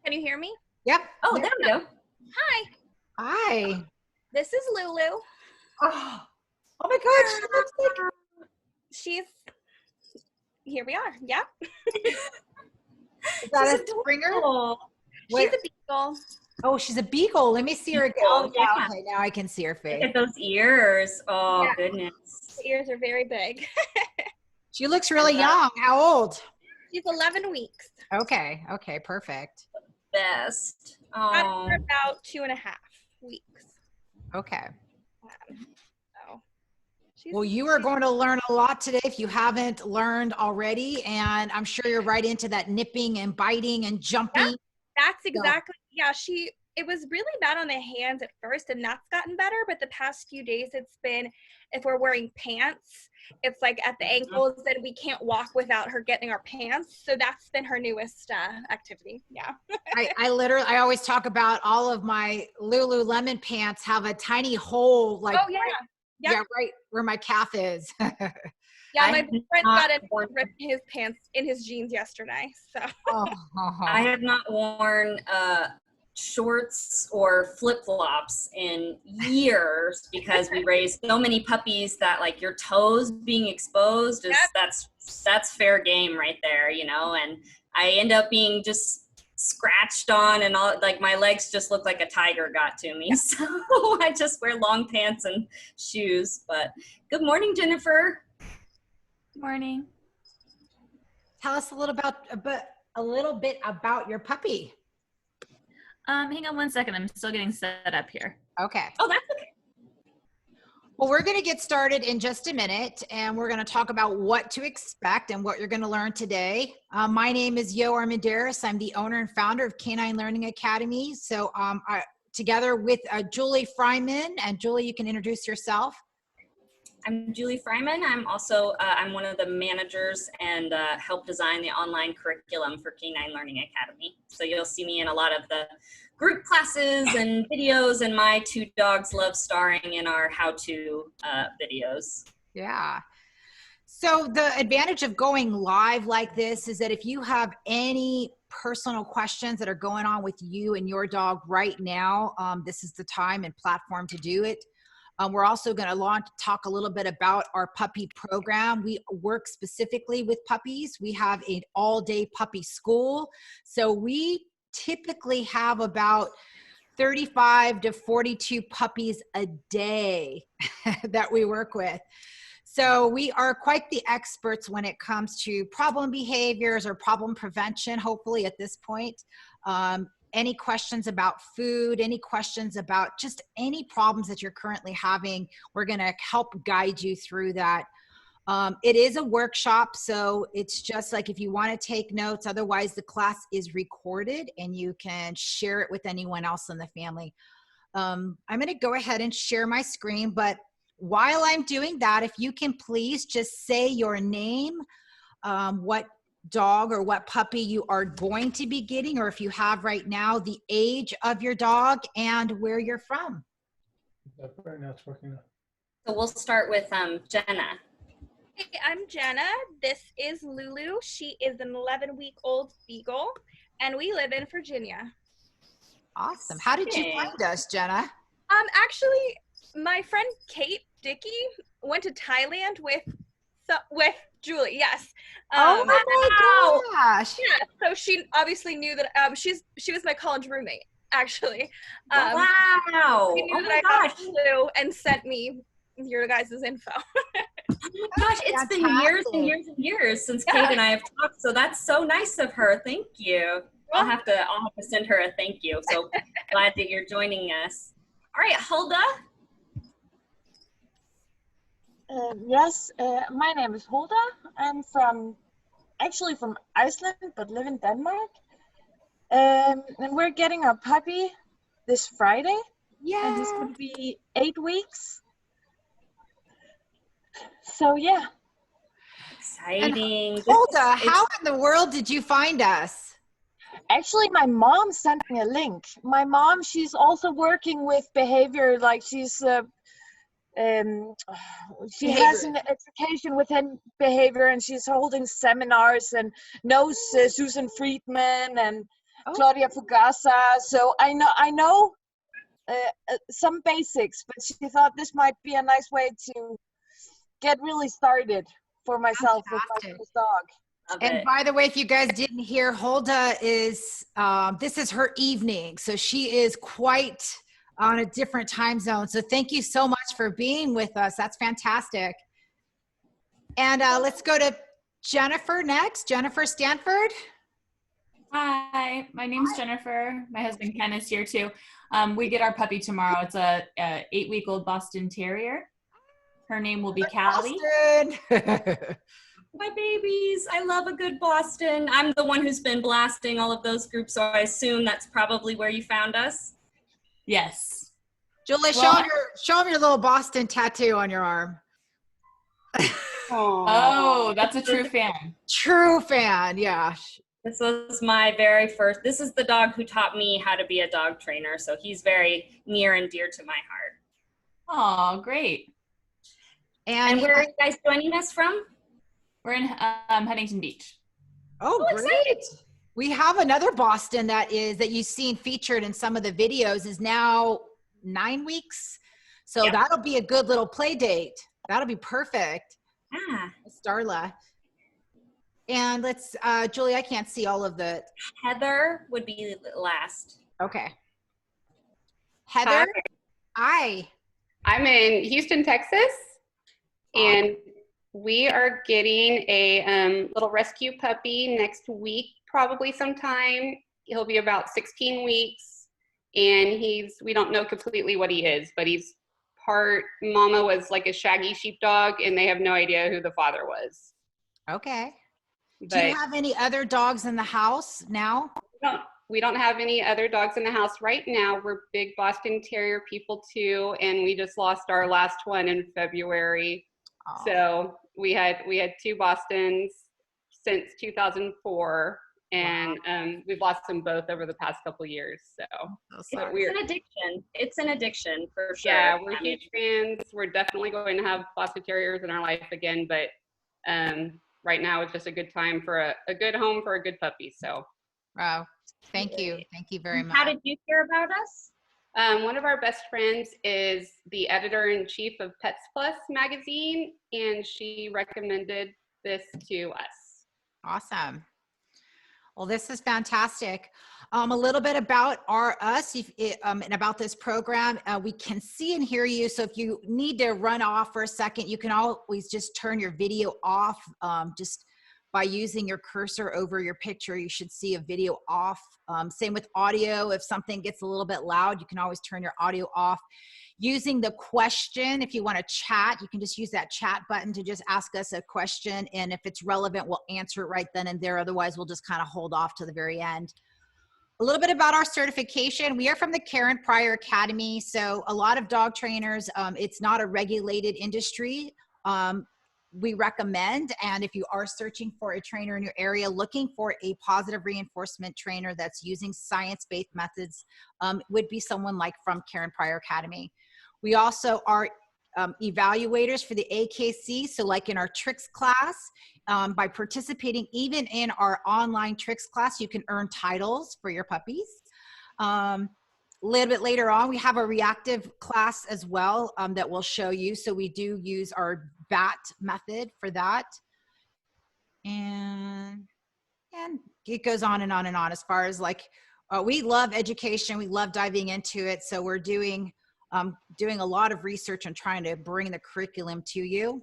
Can you hear me? Yep. Oh, there we go. Hi. Hi. This is Lulu. Oh my God. She looks like... She's, here we are. Yeah. Is that a Springer? She's a beagle. Oh, she's a beagle. Let me see her again. Oh, yeah. yeah. Okay, now I can see her face. Look at those ears. Oh, Yeah. goodness. The ears are very big. She looks really young. How old? She's 11 weeks. Okay. Okay, perfect. Best. Got Oh. her about 2.5 weeks. Okay. So Well, you are going to learn a lot today if you haven't learned already. And I'm sure you're right into that nipping and biting and jumping. Yeah, that's exactly, yeah, it was really bad on the hands at first, and that's gotten better. But the past few days, it's been, if we're wearing pants, it's like at the ankles, then we can't walk without her getting our pants. So that's been her newest activity. Yeah. I always talk about all of my Lululemon pants have a tiny hole, like, oh, yeah. Yep. Yeah, right where my calf is. Yeah, my boyfriend got in his pants in his jeans yesterday. So I have not worn shorts or flip-flops in years because we raised so many puppies that like your toes being exposed is that's fair game right there, you know. And I end up being just scratched on and all, like my legs just look like a tiger got to me. So I just wear long pants and shoes. But good morning, Jennifer. Good morning. Tell us a little bit about your puppy. Hang on one second. I'm still getting set up here. Okay. Oh, that's okay. Well, we're going to get started in just a minute, and we're going to talk about what to expect and what you're going to learn today. My name is Yo Armendariz. I'm the owner and founder of Canine Learning Academy. So together with Julie Fryman, and Julie, you can introduce yourself. I'm Julie Fryman. I'm also, I'm one of the managers and help design the online curriculum for Canine Learning Academy. So you'll see me in a lot of the group classes and videos, and my 2 dogs love starring in our how-to videos. Yeah. So the advantage of going live like this is that if you have any personal questions that are going on with you and your dog right now, this is the time and platform to do it. We're also going to talk a little bit about our puppy program. We work specifically with puppies. We have an all-day puppy school. So we typically have about 35 to 42 puppies a day that we work with. So we are quite the experts when it comes to problem behaviors or problem prevention, hopefully at this point. Any questions about food, any questions about just any problems that you're currently having, we're going to help guide you through that. It is a workshop, so it's just like if you want to take notes, otherwise the class is recorded and you can share it with anyone else in the family. I'm going to go ahead and share my screen, but while I'm doing that, if you can please just say your name, what dog or what puppy you are going to be getting, or if you have right now, the age of your dog and where you're from. Right now it's working. So we'll start with Jenna. hey, I'm Jenna. This is Lulu. She is an 11-week-old beagle, and we live in Virginia. Awesome. How did you find us, Jenna? Actually, my friend Kate Dickey went to Thailand with Julie. Yes. Oh my gosh. Yeah. So she obviously knew that she was my college roommate. Actually. Wow. She knew that I got Lulu and sent me your guys' info. Oh my gosh, it's been years and years and years since Kate and I have talked. So that's so nice of her. Thank you. I'll have to send her a thank you. So glad that you're joining us. All right, Hulda. Yes, my name is Hulda. I'm actually from Iceland, but live in Denmark. And we're getting our puppy this Friday. Yeah. And he's going to be 8 weeks. So yeah. Exciting. Hulda, how in the world did you find us? Actually, my mom sent me a link. My mom, she's also working with behavior, like she has an education within behavior, and she's holding seminars and knows Susan Friedman, and Claudia Fugasa. So I know some basics, but she thought this might be a nice way to get really started for myself with my first dog. And by the way, if you guys didn't hear, Hulda is, this is her evening. So she is quite on a different time zone. So thank you so much for being with us. That's fantastic. And let's go to Jennifer next. Jennifer Stanford. Hi, my name's Jennifer. My husband Ken is here too. We get our puppy tomorrow. It's a 8-week-old Boston Terrier. Her name will be Callie. Boston. My babies, I love a good Boston. I'm the one who's been blasting all of those groups, so I assume that's probably where you found us. Yes. Julie, Well, show him your little Boston tattoo on your arm. Oh, that's a true fan. True fan, yeah. This was my very first, this is the dog who taught me how to be a dog trainer, so he's very near and dear to my heart. Oh, great. And where are you guys joining us from? We're in Huntington Beach. Oh, great. We have another Boston that you've seen featured in some of the videos is now 9 weeks. So that'll be a good little play date. That'll be perfect. Ah. Starla. And let's, Julie, I can't see all of the. Heather would be last. Okay. Heather? Hi. I'm in Houston, Texas, and we are getting a little rescue puppy next week, probably sometime. He'll be about 16 weeks, and we don't know completely what he is, but he's part mama was like a shaggy sheepdog, and they have no idea who the father was. Okay. But do you have any other dogs in the house now? We don't have any other dogs in the house right now. We're big Boston Terrier people too, and we just lost our last one in February. Oh. So we had 2 Bostons since 2004, and we've lost them both over the past couple of years. So it's an addiction. It's an addiction for sure. Yeah, we're huge fans. We're definitely going to have Boston Terriers in our life again, but right now it's just a good time for a good home for a good puppy. So wow, thank you very much. How did you hear about us? One of our best friends is the editor-in-chief of Pets Plus magazine, and she recommended this to us. Awesome. Well, this is fantastic. A little bit about us and about this program. We can see and hear you. So if you need to run off for a second, you can always just turn your video off. Just by using your cursor over your picture, you should see a video off. Same with audio. If something gets a little bit loud, you can always turn your audio off. Using the question, if you want to chat, you can just use that chat button to just ask us a question. And if it's relevant, we'll answer it right then and there. Otherwise, we'll just kind of hold off to the very end. A little bit about our certification. We are from the Pryor Academy. So a lot of dog trainers, it's not a regulated industry. We recommend, and if you are searching for a trainer in your area, looking for a positive reinforcement trainer that's using science-based methods would be someone like from Pryor Academy. We also are evaluators for the AKC. So like in our tricks class, by participating even in our online tricks class, you can earn titles for your puppies. A little bit later on, we have a reactive class as well that we'll show you. So we do use our BAT method for that. And it goes on and on and on as far as like, we love education. We love diving into it. So we're doing a lot of research and trying to bring the curriculum to you.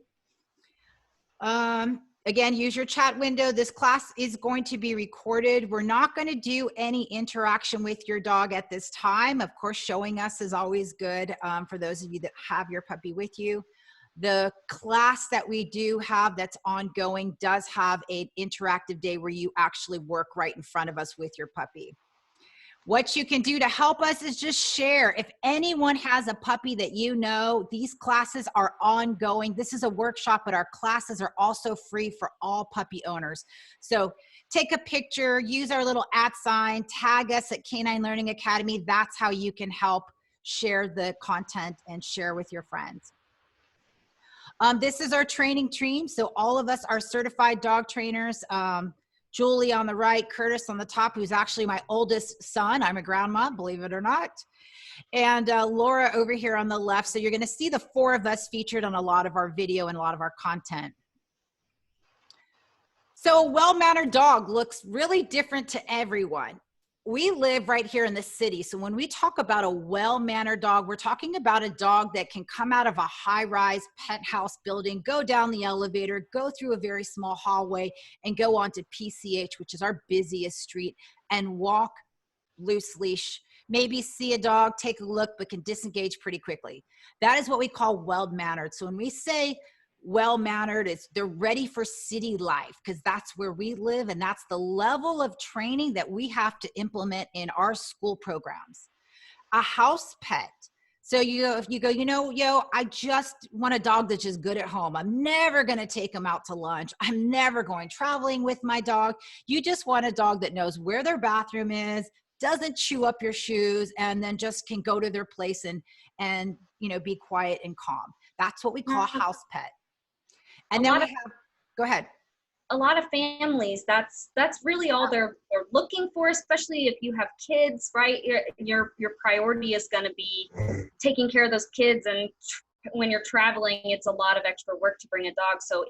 Again, use your chat window. This class is going to be recorded. We're not going to do any interaction with your dog at this time. Of course, showing us is always good for those of you that have your puppy with you. The class that we do have that's ongoing does have an interactive day where you actually work right in front of us with your puppy. What you can do to help us is just share. If anyone has a puppy that you know, these classes are ongoing. This is a workshop, but our classes are also free for all puppy owners. So take a picture, use our little @, tag us at Canine Learning Academy. That's how you can help share the content and share with your friends. This is our training team. So all of us are certified dog trainers. Julie on the right, Curtis on the top, who's actually my oldest son. I'm a grandma, believe it or not. And Laura over here on the left. So you're going to see the four of us featured on a lot of our video and a lot of our content. So a well-mannered dog looks really different to everyone. We live right here in the city. So when we talk about a well-mannered dog, we're talking about a dog that can come out of a high-rise penthouse building, go down the elevator, go through a very small hallway, and go onto PCH, which is our busiest street, and walk loose leash, maybe see a dog, take a look, but can disengage pretty quickly. That is what we call well-mannered. So when we say well-mannered, they're ready for city life, because that's where we live, and that's the level of training that we have to implement in our school programs. A house pet. So if you go, I just want a dog that's just good at home. I'm never going to take them out to lunch. I'm never going traveling with my dog. You just want a dog that knows where their bathroom is, doesn't chew up your shoes, and then just can go to their place and be quiet and calm. That's what we call a house pet. And then we have, go ahead. A lot of families, that's really all they're looking for, especially if you have kids, right? Your priority is going to be taking care of those kids, and when you're traveling, it's a lot of extra work to bring a dog. So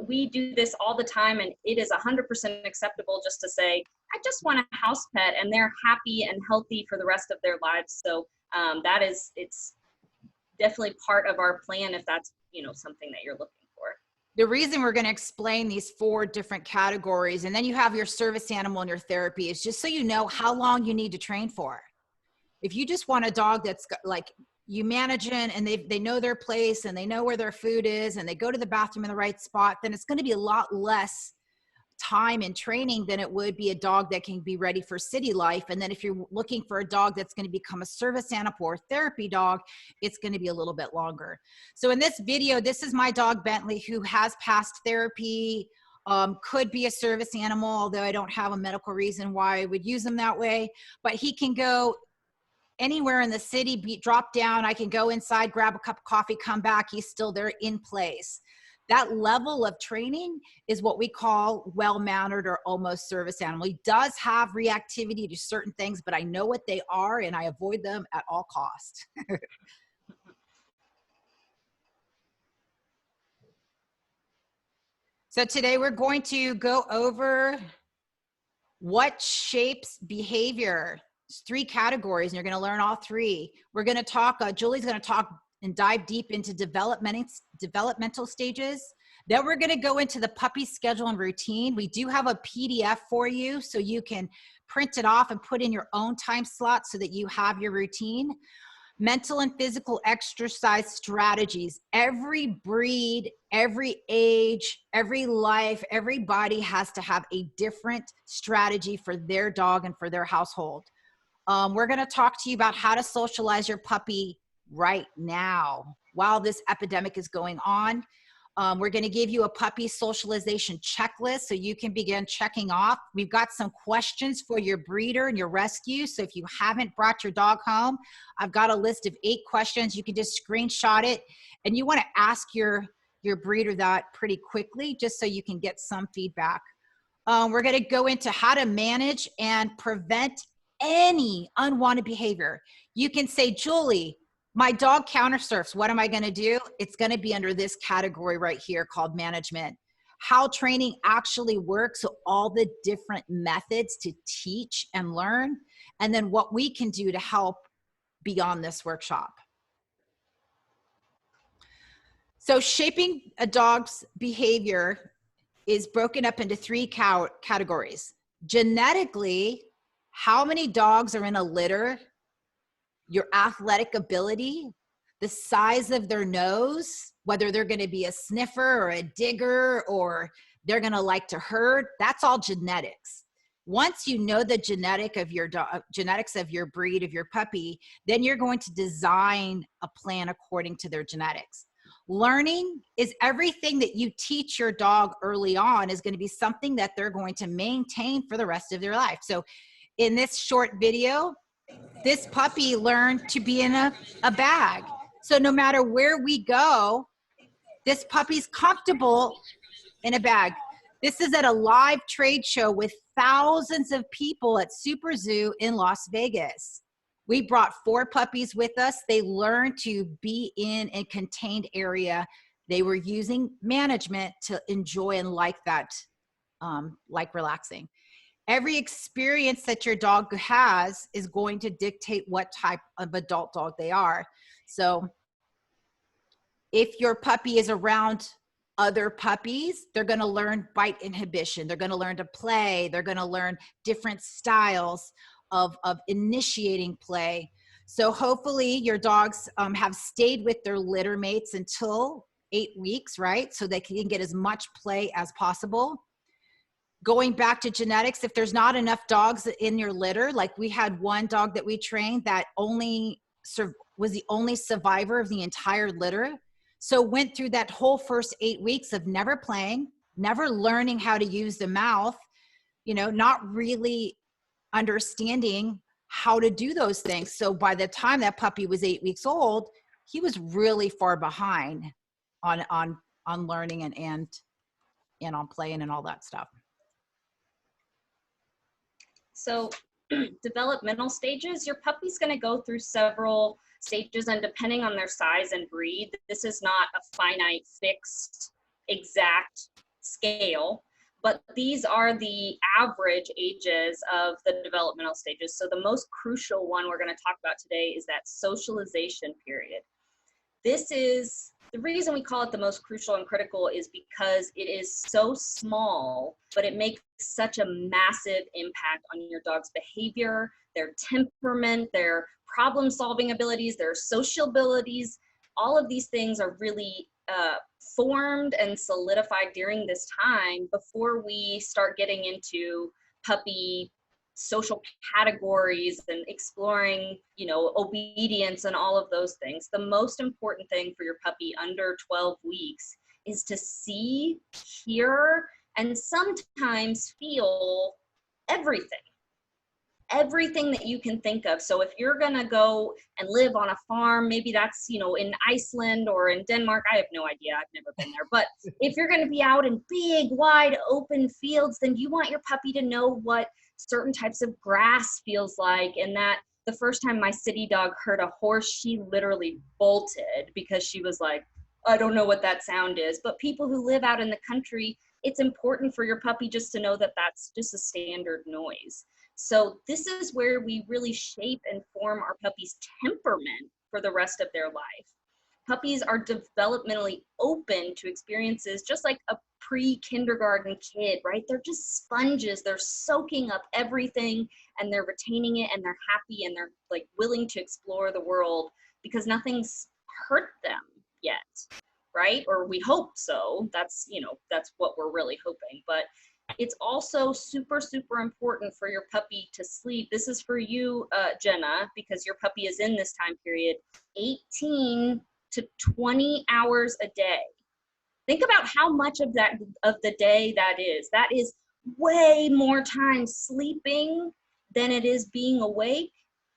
we do this all the time, and it is 100% acceptable just to say, I just want a house pet, and they're happy and healthy for the rest of their lives. So it's definitely part of our plan if that's something that you're looking for. The reason we're going to explain these 4 different categories, and then you have your service animal and your therapy, is just so you know how long you need to train for. If you just want a dog that's like you manage it and they know their place and they know where their food is and they go to the bathroom in the right spot, then it's going to be a lot less time and training than it would be a dog that can be ready for city life. And then if you're looking for a dog that's going to become a service animal or therapy dog, it's going to be a little bit longer. So in this video, this is my dog Bentley, who has passed therapy, could be a service animal, although I don't have a medical reason why I would use him that way, but he can go anywhere in the city, drop down, I can go inside, grab a cup of coffee, come back, he's still there in place. That level of training is what we call well-mannered or almost service animal. He does have reactivity to certain things, but I know what they are and I avoid them at all costs. So today we're going to go over what shapes behavior. There's 3 categories and you're going to learn all 3. We're going to talk, Julie's going to talk and dive deep into developmental stages. Then we're going to go into the puppy schedule and routine. We do have a PDF for you so you can print it off and put in your own time slot so that you have your routine. Mental and physical exercise strategies. Every breed, every age, every life, everybody has to have a different strategy for their dog and for their household. We're going to talk to you about how to socialize your puppy right now while this epidemic is going on. We're going to give you a puppy socialization checklist so you can begin checking off. We've got some questions for your breeder and your rescue. So if you haven't brought your dog home, I've got a list of 8 questions. You can just screenshot it, and you want to ask your breeder that pretty quickly just so you can get some feedback. We're going to go into how to manage and prevent any unwanted behavior. You can say, Julie, my dog counter surfs. What am I going to do? It's going to be under this category right here called management. How training actually works, so all the different methods to teach and learn, and then what we can do to help beyond this workshop. So shaping a dog's behavior is broken up into 3 categories. Genetically, how many dogs are in a litter, your athletic ability, the size of their nose, whether they're going to be a sniffer or a digger or they're going to like to herd, that's all genetics. Once you know the genetics of your breed, of your puppy, then you're going to design a plan according to their genetics. Learning is everything that you teach your dog early on is going to be something that they're going to maintain for the rest of their life. So in this short video, this puppy learned to be in a bag. So no matter where we go, this puppy's comfortable in a bag. This is at a live trade show with thousands of people at Super Zoo in Las Vegas. We brought 4 puppies with us. They learned to be in a contained area. They were using management to enjoy and like that, like relaxing. Every experience that your dog has is going to dictate what type of adult dog they are. So if your puppy is around other puppies, they're going to learn bite inhibition. They're going to learn to play. They're going to learn different styles of initiating play. So hopefully your dogs have stayed with their litter mates until 8 weeks, right? So they can get as much play as possible. Going back to genetics, if there's not enough dogs in your litter, like we had one dog that we trained that was the only survivor of the entire litter. So went through that whole first 8 weeks of never playing, never learning how to use the mouth, not really understanding how to do those things. So by the time that puppy was 8 weeks old, he was really far behind on learning and on playing and all that stuff. So developmental stages, your puppy's going to go through several stages, and depending on their size and breed, this is not a finite, fixed, exact scale, but these are the average ages of the developmental stages. So the most crucial one we're going to talk about today is that socialization period. This is the reason we call it the most crucial and critical, is because it is so small, but it makes such a massive impact on your dog's behavior, their temperament, their problem-solving abilities, their social abilities. All of these things are really formed and solidified during this time before we start getting into puppy social categories and exploring, obedience and all of those things. The most important thing for your puppy under 12 weeks is to see, hear, and sometimes feel everything that you can think of. So if you're gonna go and live on a farm, maybe that's, in Iceland or in Denmark, I have no idea, I've never been there, but if you're gonna be out in big, wide, open fields, then you want your puppy to know what certain types of grass feels like. And that the first time my city dog heard a horse, she literally bolted because she was like, I don't know what that sound is. But people who live out in the country, it's important for your puppy just to know that that's just a standard noise. So this is where we really shape and form our puppy's temperament for the rest of their life. Puppies are developmentally open to experiences just like a pre-kindergarten kid, right? They're just sponges. They're soaking up everything and they're retaining it, and they're happy, and they're like willing to explore the world because nothing's hurt them yet, right? Or we hope so. That's what we're really hoping. But it's also super, super important for your puppy to sleep. This is for you, Jenna, because your puppy is in this time period, 18 to 20 hours a day. Think about how much of the day that is. That is way more time sleeping than it is being awake.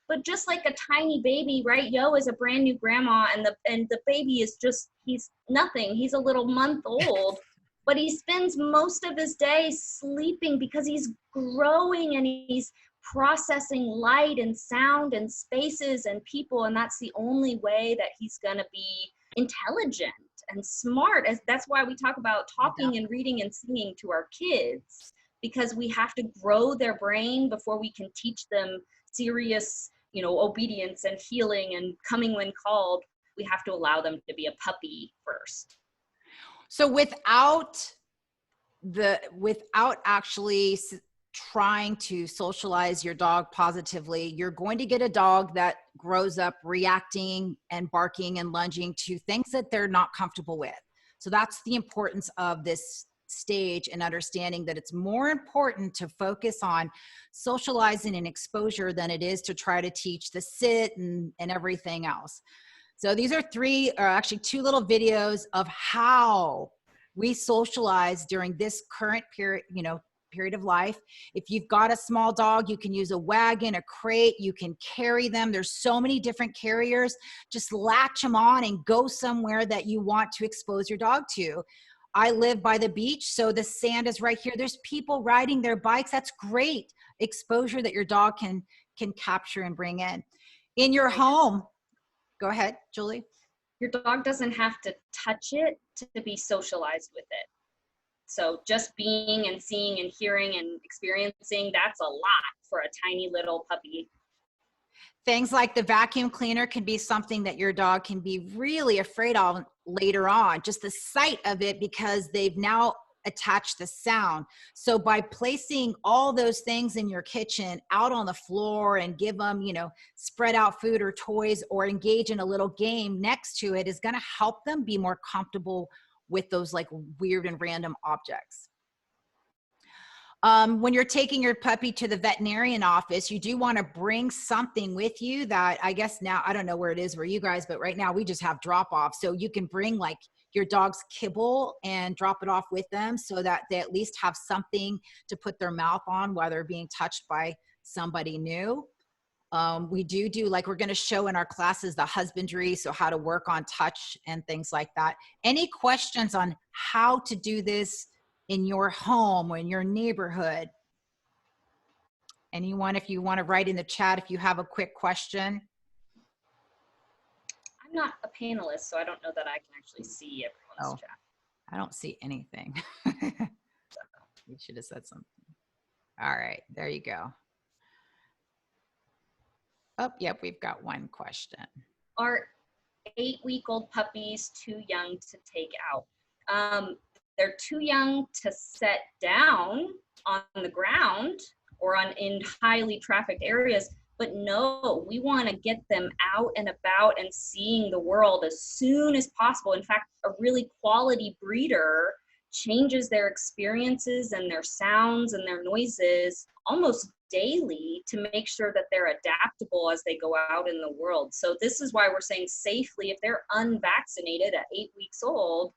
But just like a tiny baby, right? Yo is a brand new grandma, and the baby is he's nothing. He's a little month old, but he spends most of his day sleeping because he's growing and he's processing light and sound and spaces and people, and that's the only way that he's going to be intelligent and smart. That's why we talk about talking and reading and singing to our kids, because we have to grow their brain before we can teach them serious, obedience and healing and coming when called. We have to allow them to be a puppy first. So without actually trying to socialize your dog positively, you're going to get a dog that grows up reacting and barking and lunging to things that they're not comfortable with. So that's the importance of this stage, and understanding that it's more important to focus on socializing and exposure than it is to try to teach the sit and everything else. So these are actually two little videos of how we socialize during this current period, period of life. If you've got a small dog, you can use a wagon, a crate, you can carry them. There's so many different carriers. Just latch them on and go somewhere that you want to expose your dog to. I live by the beach, so the sand is right here. There's people riding their bikes. That's great exposure that your dog can capture and bring in. In your home, go ahead, Julie. Your dog doesn't have to touch it to be socialized with it. So just being and seeing and hearing and experiencing, that's a lot for a tiny little puppy. Things like the vacuum cleaner can be something that your dog can be really afraid of later on, just the sight of it, because they've now attached the sound. So by placing all those things in your kitchen out on the floor and give them, you know, spread out food or toys or engage in a little game next to it is going to help them be more comfortable with those like weird and random objects. When you're taking your puppy to the veterinarian office, you do want to bring something with you that, I guess now, I don't know where it is for you guys, but right now we just have drop off. So you can bring like your dog's kibble and drop it off with them so that they at least have something to put their mouth on while they're being touched by somebody new. We do like we're going to show in our classes the husbandry, so how to work on touch and things like that. Any questions on how to do this in your home or in your neighborhood? Anyone, if you want to write in the chat if you have a quick question. I'm not a panelist, so I don't know that I can actually see everyone's chat. I don't see anything. You should have said something. All right, there you go. Oh, yep, we've got one question. Are 8-week-old puppies too young to take out? They're too young to set down on the ground or in highly trafficked areas, but no, we want to get them out and about and seeing the world as soon as possible. In fact, a really quality breeder changes their experiences and their sounds and their noises almost daily to make sure that they're adaptable as they go out in the world. So this is why we're saying safely, if they're unvaccinated at 8 weeks old,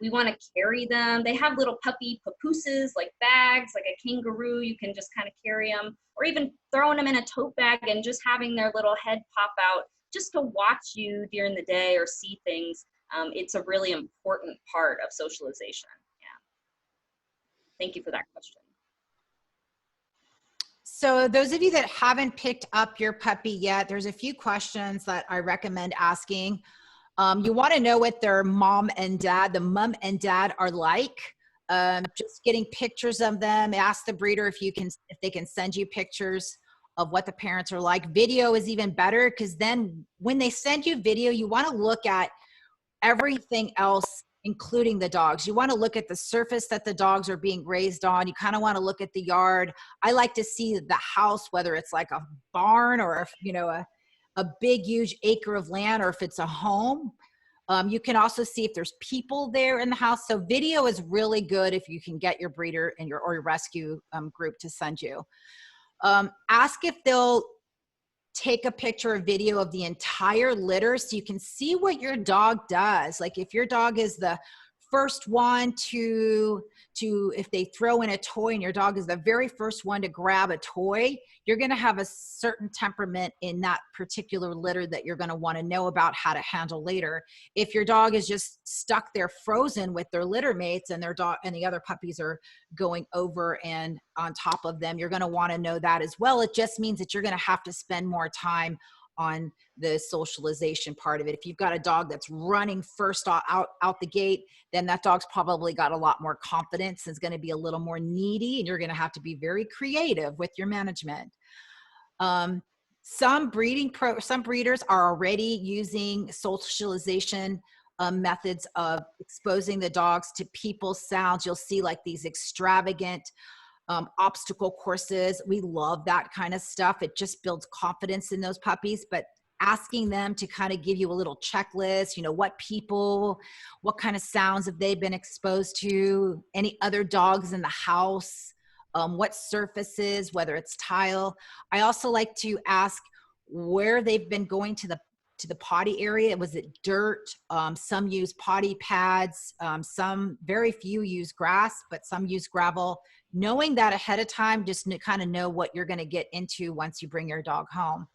we want to carry them. They have little puppy papooses, like bags, like a kangaroo. You can just kind of carry them, or even throwing them in a tote bag and just having their little head pop out just to watch you during the day or see things. It's a really important part of socialization. Yeah. Thank you for that question. So those of you that haven't picked up your puppy yet, there's a few questions that I recommend asking. You want to know what their mom and dad, the mom and dad are like. Just getting pictures of them. Ask the breeder if they can send you pictures of what the parents are like. Video is even better, because then when they send you video, you want to look at everything else, including the dogs. You want to look at the surface that the dogs are being raised on. You kind of want to look at the yard. I like to see the house, whether it's like a barn or a big, huge acre of land, or if it's a home. You can also see if there's people there in the house. So video is really good if you can get your breeder and your rescue group to send you. Ask if they'll take a picture or video of the entire litter so you can see what your dog does. Like if your dog is the first one to if they throw in a toy and your dog is the very first one to grab a toy, you're going to have a certain temperament in that particular litter that you're going to want to know about how to handle later. If your dog is just stuck there frozen with their litter mates and their dog and the other puppies are going over and on top of them, you're going to want to know that as well. It just means that you're going to have to spend more time on the socialization part of it. If you've got a dog that's running first out the gate, then that dog's probably got a lot more confidence and is going to be a little more needy, and you're going to have to be very creative with your management. Some breeders are already using socialization methods of exposing the dogs to people's sounds. You'll see like these extravagant obstacle courses. We love that kind of stuff. It just builds confidence in those puppies. But asking them to kind of give you a little checklist, you know, what kind of sounds have they been exposed to, any other dogs in the house, what surfaces, whether it's tile. I also like to ask where they've been going to the potty area. Was it dirt? Some use potty pads. Some, very few use grass, but some use gravel. Knowing that ahead of time, just to kind of know what you're going to get into once you bring your dog home.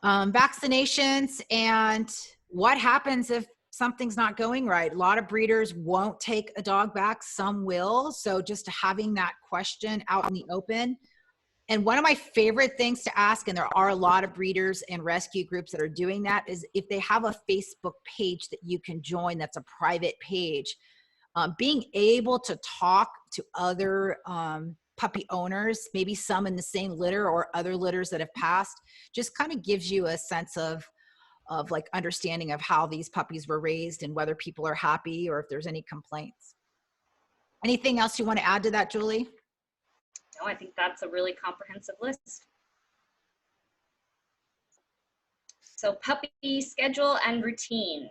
Vaccinations and what happens if something's not going right. A lot of breeders won't take a dog back, some will. So just having that question out in the open. And one of my favorite things to ask, and there are a lot of breeders and rescue groups that are doing that, is if they have a Facebook page that you can join that's a private page. Being able to talk to other puppy owners, maybe some in the same litter or other litters that have passed, just kind of gives you a sense of like understanding of how these puppies were raised and whether people are happy or if there's any complaints. Anything else you want to add to that, Julie? No, I think that's a really comprehensive list. So puppy schedule and routine.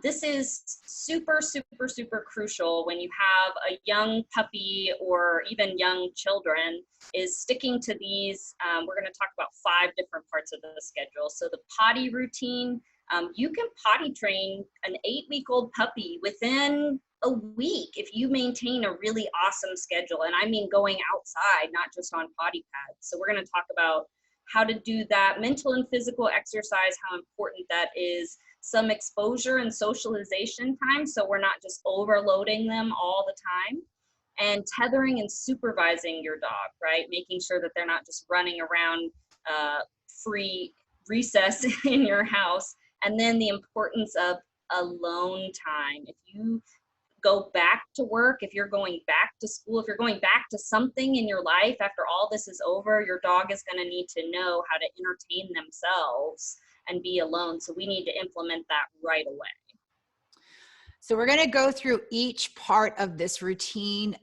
This is super, super, super crucial when you have a young puppy or even young children, is sticking to these. We're going to talk about 5 different parts of the schedule. So the potty routine, you can potty train an 8-week-old puppy within a week if you maintain a really awesome schedule. And I mean going outside, not just on potty pads. So we're going to talk about how to do that, mental and physical exercise, how important that is, some exposure and socialization time, so we're not just overloading them all the time, and tethering and supervising your dog, right? Making sure that they're not just running around free recess in your house. And then the importance of alone time. If you go back to work, if you're going back to school, if you're going back to something in your life after all this is over, your dog is going to need to know how to entertain themselves and be alone. So we need to implement that right away. So we're going to go through each part of this routine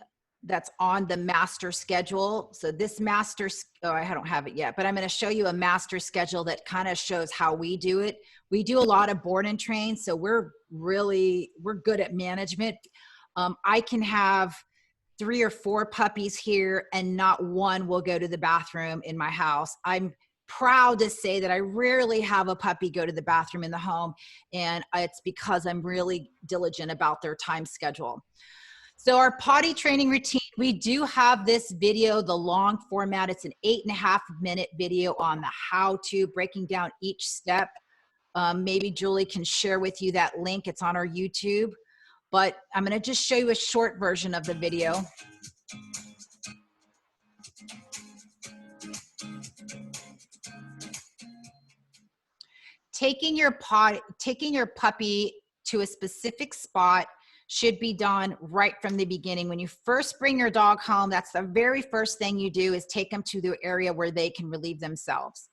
that's on the master schedule. So this master, oh, I don't have it yet, but I'm going to show you a master schedule that kind of shows how we do it. We do a lot of board and train, so we're good at management. I can have 3 or 4 puppies here and not one will go to the bathroom in my house. I'm proud to say that I rarely have a puppy go to the bathroom in the home, and it's because I'm really diligent about their time schedule. So our potty training routine, we do have this video, the long format. It's an 8.5-minute video on the how-to, breaking down each step. Maybe Julie can share with you that link. It's on our YouTube, but I'm going to just show you a short version of the video. Taking your puppy to a specific spot should be done right from the beginning. When you first bring your dog home, that's the very first thing you do, is take them to the area where they can relieve themselves.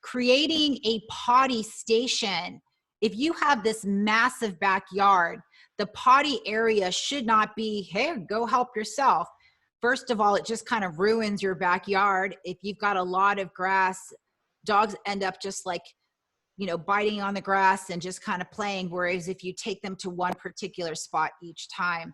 Creating a potty station. If you have this massive backyard, the potty area should not be, hey, go help yourself. First of all, it just kind of ruins your backyard. If you've got a lot of grass, dogs end up just like, you know, biting on the grass and just kind of playing. Whereas if you take them to one particular spot each time,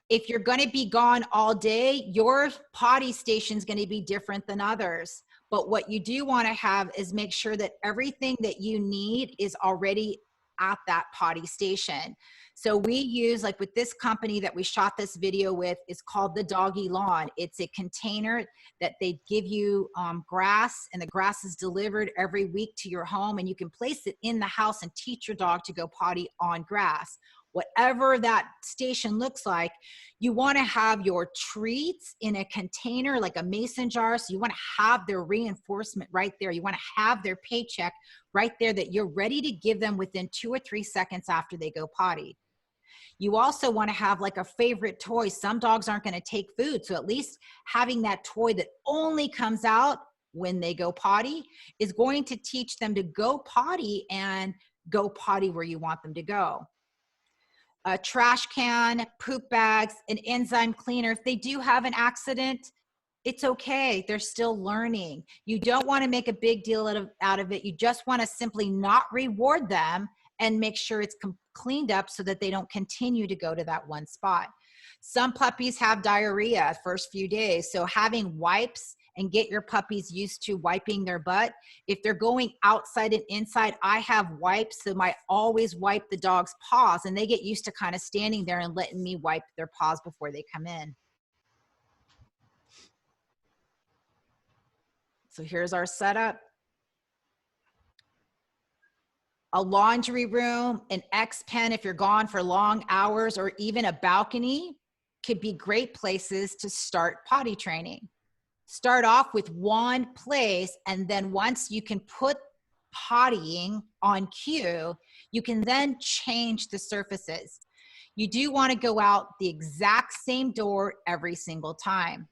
if you're going to be gone all day, your potty station is going to be different than others. But what you do want to have is make sure that everything that you need is already at that potty station. So we use, like with this company that we shot this video with, is called the Doggy Lawn. It's a container that they give you grass, and the grass is delivered every week to your home, and you can place it in the house and teach your dog to go potty on grass. Whatever that station looks like, you want to have your treats in a container like a mason jar. So you want to have their reinforcement right there. You want to have their paycheck right there that you're ready to give them within 2 or 3 seconds after they go potty. You also want to have like a favorite toy. Some dogs aren't going to take food, so at least having that toy that only comes out when they go potty is going to teach them to go potty and go potty where you want them to go. A trash can, poop bags, an enzyme cleaner. If they do have an accident, it's okay. They're still learning. You don't want to make a big deal out of it. You just want to simply not reward them and make sure it's cleaned up so that they don't continue to go to that one spot. Some puppies have diarrhea first few days, so having wipes and get your puppies used to wiping their butt. If they're going outside and inside, I have wipes, so I always wipe the dog's paws, and they get used to kind of standing there and letting me wipe their paws before they come in. So here's our setup. a laundry room, an X pen if you're gone for long hours, or even a balcony could be great places to start potty training. Start off with one place, and then once you can put pottying on cue, you can then change the surfaces. You do want to go out the exact same door every single time.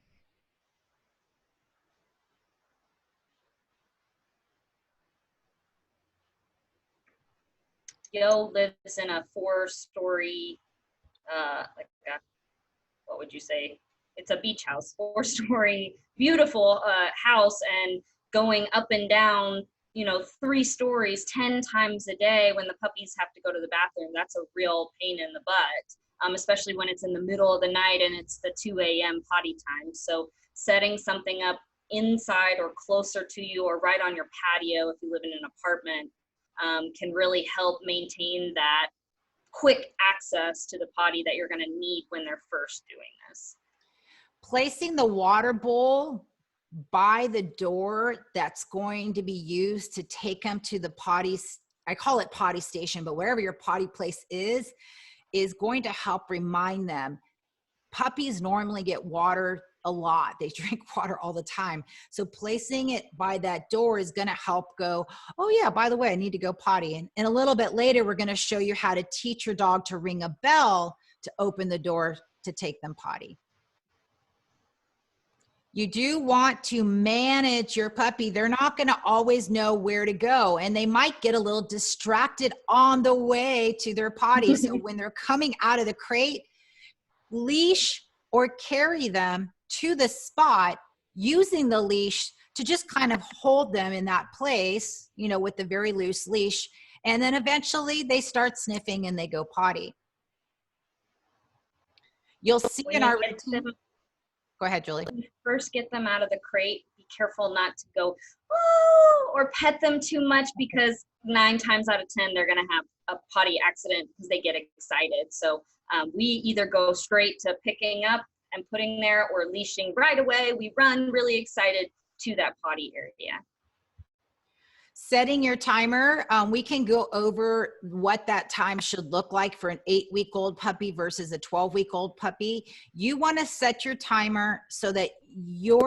Gil lives in a 4-story, like a, what would you say? It's a beach house, 4-story, beautiful house, and going up and down, 3 stories 10 times a day when the puppies have to go to the bathroom. That's a real pain in the butt, especially when it's in the middle of the night and it's the 2 a.m. potty time. So setting something up inside or closer to you or right on your patio if you live in an apartment can really help maintain that quick access to the potty that you're going to need when they're first doing this. Placing the water bowl by the door that's going to be used to take them to the potty, I call it potty station, but wherever your potty place is going to help remind them. Puppies normally get water a lot. They drink water all the time. So placing it by that door is going to help go, oh yeah, by the way, I need to go potty. And a little bit later, we're going to show you how to teach your dog to ring a bell to open the door to take them potty. You do want to manage your puppy. They're not going to always know where to go, and they might get a little distracted on the way to their potty. So when they're coming out of the crate, leash or carry them to the spot using the leash to just kind of hold them in that place, with the very loose leash. And then eventually they start sniffing and they go potty. You'll see in our routine. Go ahead, Julie. When you first get them out of the crate, be careful not to go, oh, or pet them too much, because 9 times out of 10, they're going to have a potty accident because they get excited. So we either go straight to picking up and putting there or leashing right away. We run really excited to that potty area. Setting your timer, we can go over what that time should look like for an 8-week-old puppy versus a 12-week-old puppy. You want to set your timer so that you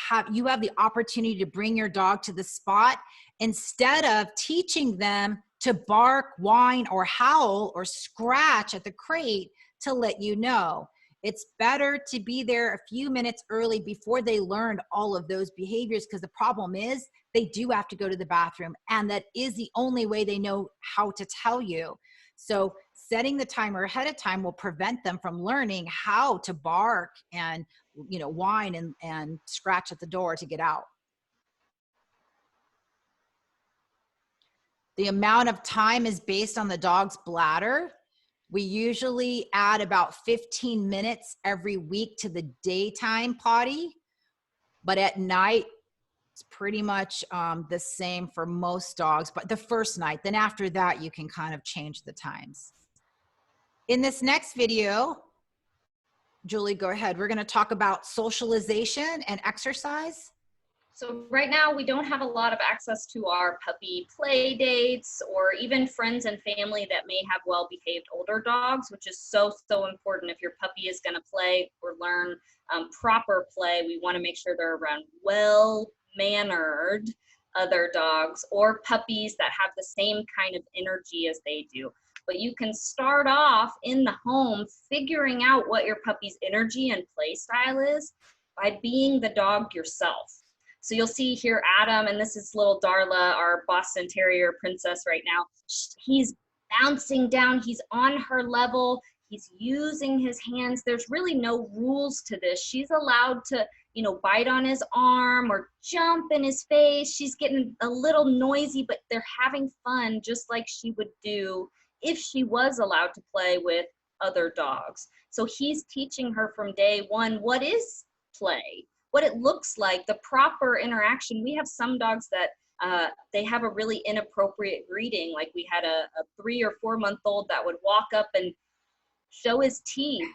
have the opportunity to bring your dog to the spot instead of teaching them to bark, whine, or howl or scratch at the crate to let you know. It's better to be there a few minutes early before they learn all of those behaviors, because the problem is they do have to go to the bathroom, and that is the only way they know how to tell you. So setting the timer ahead of time will prevent them from learning how to bark and whine and scratch at the door to get out. The amount of time is based on the dog's bladder. We usually add about 15 minutes every week to the daytime potty, but at night, it's pretty much the same for most dogs, but the first night. Then after that, you can kind of change the times. In this next video, Julie, go ahead. We're going to talk about socialization and exercise. So right now we don't have a lot of access to our puppy play dates or even friends and family that may have well-behaved older dogs, which is so important. If your puppy is going to play or learn proper play, we want to make sure they're around well-mannered other dogs or puppies that have the same kind of energy as they do. But you can start off in the home figuring out what your puppy's energy and play style is by being the dog yourself. So you'll see here Adam, and this is little Darla, our Boston Terrier princess right now. He's bouncing down, he's on her level, he's using his hands. There's really no rules to this. She's allowed to, bite on his arm or jump in his face. She's getting a little noisy, but they're having fun just like she would do if she was allowed to play with other dogs. So he's teaching her from day one what is play, what it looks like, the proper interaction. We have some dogs that they have a really inappropriate greeting. Like we had a 3 or 4 month old that would walk up and show his teeth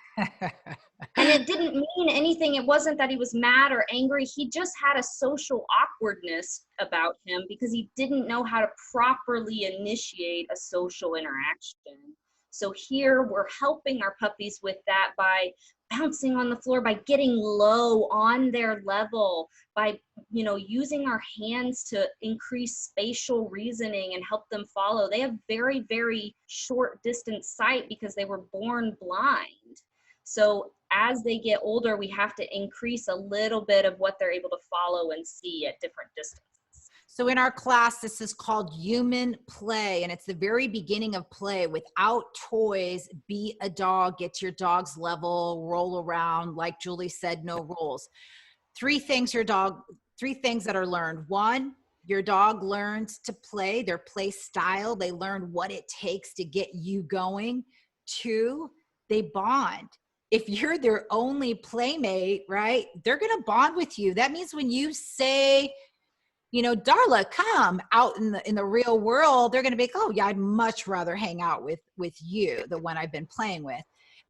And it didn't mean anything. It wasn't that he was mad or angry. He just had a social awkwardness about him because he didn't know how to properly initiate a social interaction. So here we're helping our puppies with that by bouncing on the floor, by getting low on their level, by, you know, using our hands to increase spatial reasoning and help them follow. They have very, very short distance sight because they were born blind. So as they get older, we have to increase a little bit of what they're able to follow and see at different distances. So in our class, this is called human play, and it's the very beginning of play. Without toys, be a dog, get to your dog's level, roll around. Like Julie said, no rules. Three things that are learned. One, your dog learns to play, their play style. They learn what it takes to get you going. Two, they bond. If you're their only playmate, right, they're going to bond with you. That means when you say, you know, Darla, come out in the real world, they're going to be like, oh yeah, I'd much rather hang out with you, the one I've been playing with.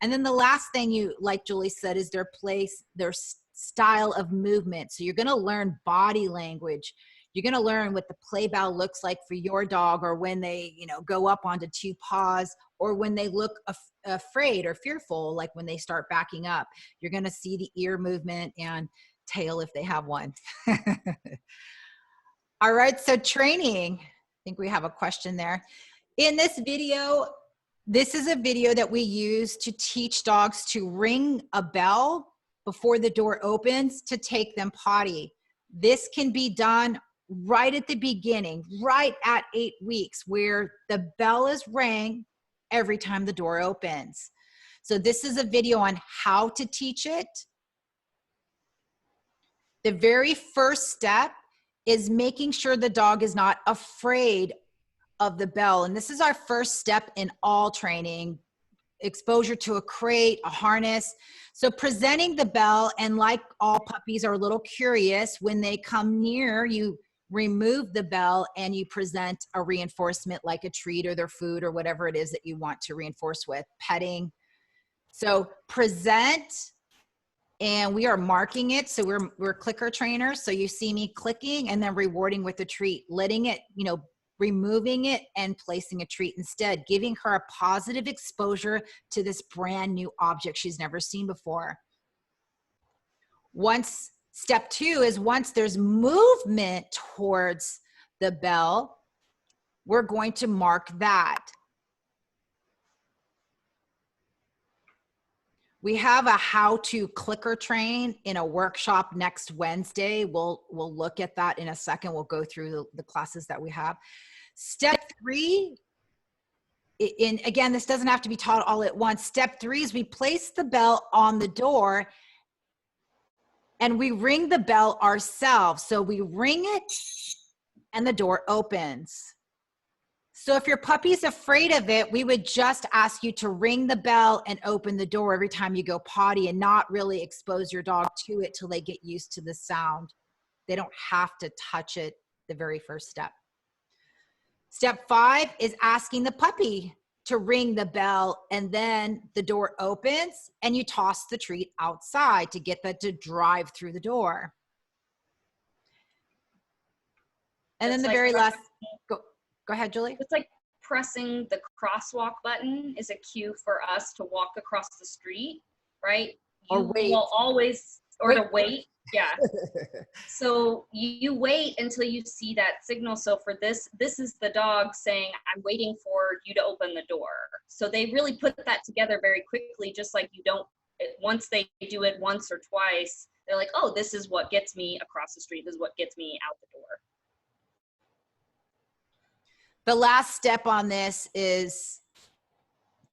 And then the last thing you, like Julie said, is their style of movement. So you're going to learn body language. You're going to learn what the play bow looks like for your dog, or when they, you know, go up onto two paws, or when they look afraid or fearful, like when they start backing up. You're going to see the ear movement and tail if they have one. All right, so training. I think we have a question there. In this video, this is a video that we use to teach dogs to ring a bell before the door opens to take them potty. This can be done right at the beginning, right at 8 weeks, where the bell is rang every time the door opens. So this is a video on how to teach it. The very first step is making sure the dog is not afraid of the bell. And this is our first step in all training: exposure to a crate, a harness. So presenting the bell, and like all puppies are a little curious, when they come near, you remove the bell and you present a reinforcement like a treat or their food or whatever it is that you want to reinforce with, petting. So present, and we are marking it. So we're clicker trainers. So you see me clicking and then rewarding with a treat, letting it, you know, removing it and placing a treat instead, giving her a positive exposure to this brand new object she's never seen before. Step two is once there's movement towards the bell, we're going to mark that. We have a how to clicker train in a workshop next Wednesday. We'll look at that in a second. We'll go through the classes that we have. Step three, again, this doesn't have to be taught all at once. Step three is we place the bell on the door and we ring the bell ourselves. So we ring it and the door opens. So if your puppy's afraid of it, we would just ask you to ring the bell and open the door every time you go potty, and not really expose your dog to it till they get used to the sound. They don't have to touch it the very first step. Step five is asking the puppy to ring the bell, and then the door opens and you toss the treat outside to get that to drive through the door. And then the very last, go ahead, Julie. It's like pressing the crosswalk button is a cue for us to walk across the street, right? Or You wait. will always, or to wait. Yeah. So you wait until you see that signal. So for this is the dog saying, I'm waiting for you to open the door. So they really put that together very quickly, just like you don't, once they do it once or twice, they're like, oh, this is what gets me across the street. This is what gets me out the door. The last step on this is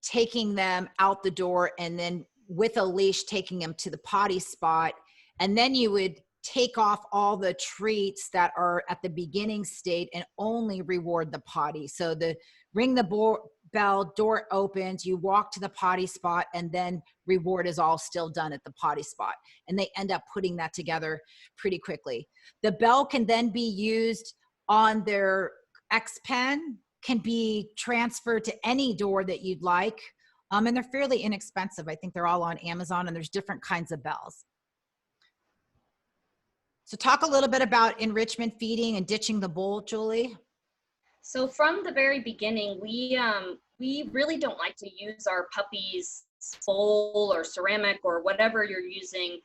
taking them out the door, and then with a leash taking them to the potty spot. And then you would take off all the treats that are at the beginning state and only reward the potty. So the ring the bell, door opens, you walk to the potty spot, and then reward is all still done at the potty spot. And they end up putting that together pretty quickly. The bell can then be used on their X pen, can be transferred to any door that you'd like. And they're fairly inexpensive. I think they're all on Amazon, and there's different kinds of bells. So talk a little bit about enrichment feeding and ditching the bowl, Julie. So from the very beginning, we really don't like to use our puppy's bowl or ceramic or whatever you're using,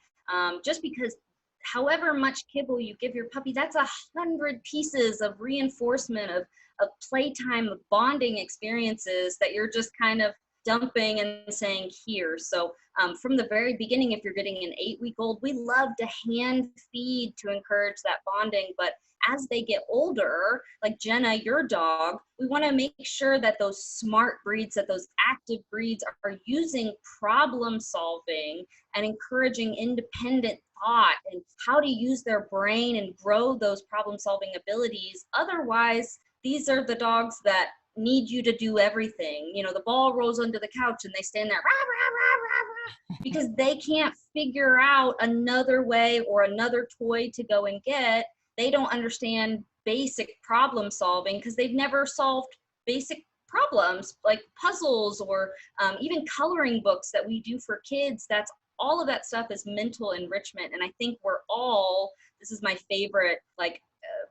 just because however much kibble you give your puppy, that's 100 pieces of reinforcement, of playtime, of bonding experiences that you're just kind of dumping and saying here. So from the very beginning, if you're getting an 8-week-old, we love to hand feed to encourage that bonding. But as they get older, like Jenna, your dog, we want to make sure that those smart breeds, that those active breeds are using problem solving and encouraging independent thought and how to use their brain and grow those problem solving abilities. Otherwise, these are the dogs that need you to do everything. You know, the ball rolls under the couch and they stand there, rah, rah, rah, rah, rah, because they can't figure out another way or another toy to go and get. They don't understand basic problem solving because they've never solved basic problems like puzzles or even coloring books that we do for kids. That's all of that stuff is mental enrichment. And I think we're all, this is my favorite, like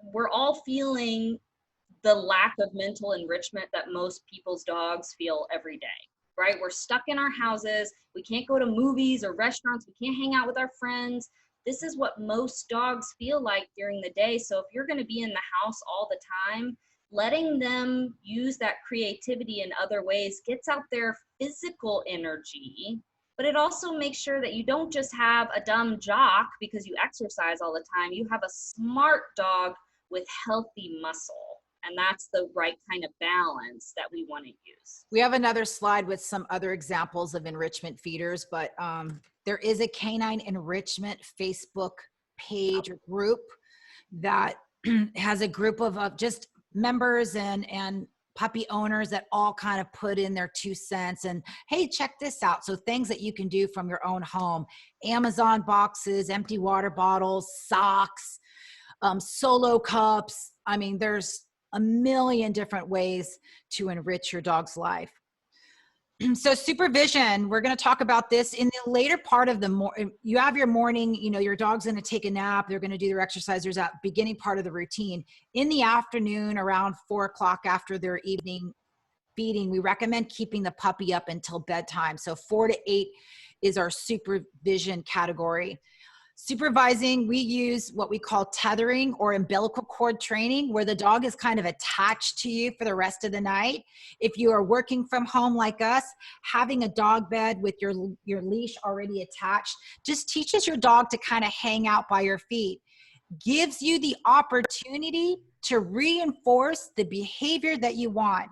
we're all feeling the lack of mental enrichment that most people's dogs feel every day, right? We're stuck in our houses. We can't go to movies or restaurants. We can't hang out with our friends. This is what most dogs feel like during the day. So if you're going to be in the house all the time, letting them use that creativity in other ways gets out their physical energy, but it also makes sure that you don't just have a dumb jock because you exercise all the time. You have a smart dog with healthy muscle. And that's the right kind of balance that we want to use. We have another slide with some other examples of enrichment feeders, but there is a Canine Enrichment Facebook page or group that has a group of just members and puppy owners that all kind of put in their 2 cents and, hey, check this out. So things that you can do from your own home: Amazon boxes, empty water bottles, socks, solo cups. I mean, there's a million different ways to enrich your dog's life. So supervision, we're going to talk about this in the later part of the morning. You have your morning, you know, your dog's going to take a nap. They're going to do their exercise. There's that beginning part of the routine. In the afternoon, around 4 o'clock after their evening feeding, we recommend keeping the puppy up until bedtime. So 4 to 8 is our supervision category. Supervising, we use what we call tethering or umbilical cord training, where the dog is kind of attached to you for the rest of the night. If you are working from home like us, having a dog bed with your leash already attached just teaches your dog to kind of hang out by your feet. Gives you the opportunity to reinforce the behavior that you want.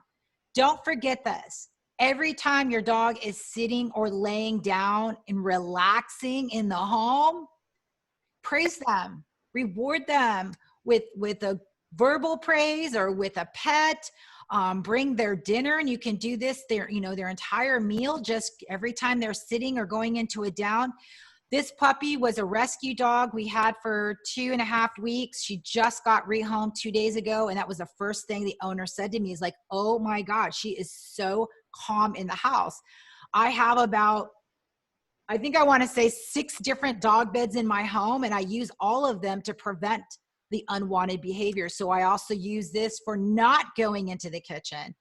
Don't forget this. Every time your dog is sitting or laying down and relaxing in the home, praise them, reward them with a verbal praise or with a pet. Bring their dinner, and you can do this their entire meal just every time they're sitting or going into a down. This puppy was a rescue dog we had for 2.5 weeks. She just got rehomed 2 days ago, and that was the first thing the owner said to me is like, oh my God, she is so calm in the house. I have about, I think I want to say 6 different dog beds in my home, and I use all of them to prevent the unwanted behavior. So I also use this for not going into the kitchen.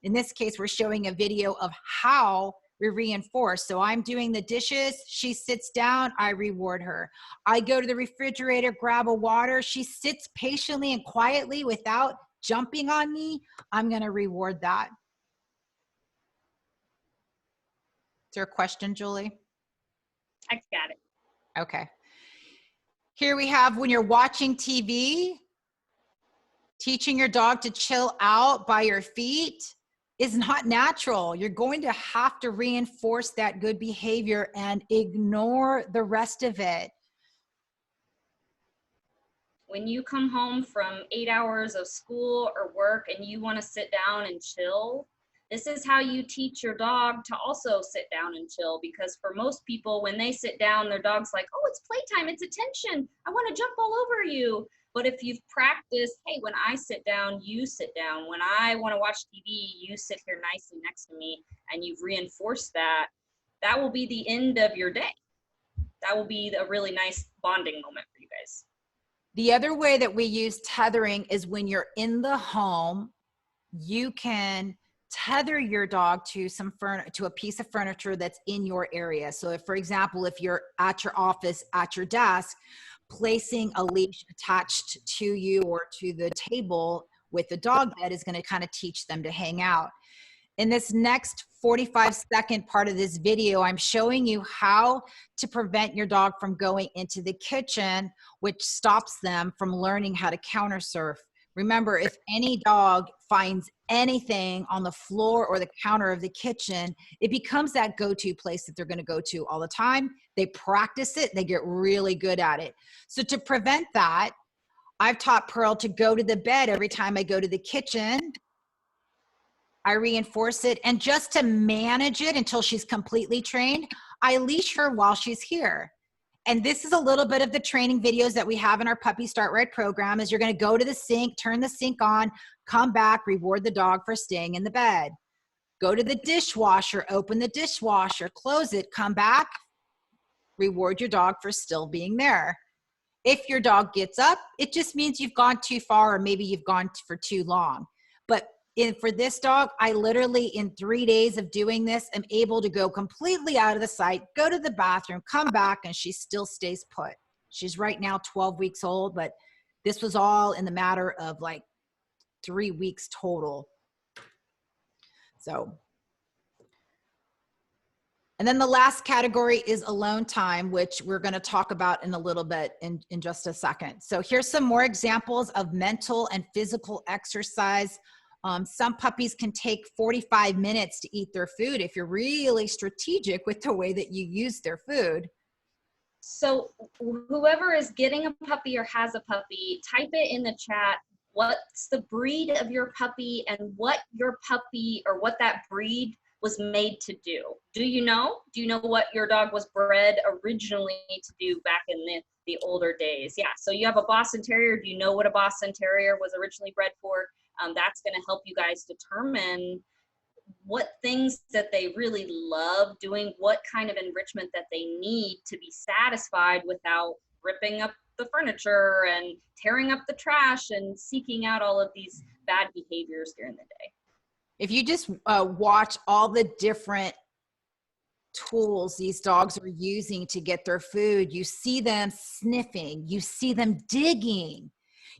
In this case, we're showing a video of how we reinforce. So I'm doing the dishes, she sits down, I reward her. I go to the refrigerator, grab a water, she sits patiently and quietly without jumping on me, I'm going to reward that. Is there a question, Julie? I got it. Okay. Here we have when you're watching TV, teaching your dog to chill out by your feet is not natural. You're going to have to reinforce that good behavior and ignore the rest of it. When you come home from 8 hours of school or work and you want to sit down and chill, this is how you teach your dog to also sit down and chill, because for most people, when they sit down, their dog's like, oh, it's playtime, it's attention, I want to jump all over you. But if you've practiced, hey, when I sit down, you sit down. When I want to watch TV, you sit here nicely next to me, and you've reinforced that, that will be the end of your day. That will be a really nice bonding moment for you guys. The other way that we use tethering is when you're in the home, you can tether your dog to to a piece of furniture that's in your area. So if, for example, if you're at your office, at your desk, placing a leash attached to you or to the table with the dog bed is going to kind of teach them to hang out. In this next 45-second part of this video, I'm showing you how to prevent your dog from going into the kitchen, which stops them from learning how to counter surf. Remember, if any dog finds anything on the floor or the counter of the kitchen, it becomes that go-to place that they're going to go to all the time. They practice it, they get really good at it. So to prevent that, I've taught Pearl to go to the bed every time I go to the kitchen. I reinforce it, and just to manage it until she's completely trained, I leash her while she's here. And this is a little bit of the training videos that we have in our Puppy Start Right program. Is you're going to go to the sink, turn the sink on, come back, reward the dog for staying in the bed. Go to the dishwasher, open the dishwasher, close it, come back, reward your dog for still being there. If your dog gets up, it just means you've gone too far, or maybe you've gone for too long. But for this dog, I literally, in 3 days of doing this, am able to go completely out of the sight, go to the bathroom, come back, and she still stays put. She's right now 12 weeks old, but this was all in the matter of like 3 weeks total. So, and then the last category is alone time, which we're going to talk about in a little bit in just a second. So here's some more examples of mental and physical exercise. Some puppies can take 45 minutes to eat their food if you're really strategic with the way that you use their food. So whoever is getting a puppy or has a puppy, type it in the chat. What's the breed of your puppy and what your puppy or what that breed was made to do? Do you know? Do you know what your dog was bred originally to do back in the older days? Yeah, so you have a Boston Terrier. Do you know what a Boston Terrier was originally bred for? That's going to help you guys determine what things that they really love doing, what kind of enrichment that they need to be satisfied without ripping up the furniture and tearing up the trash and seeking out all of these bad behaviors during the day. If you just watch all the different tools these dogs are using to get their food, you see them sniffing, you see them digging,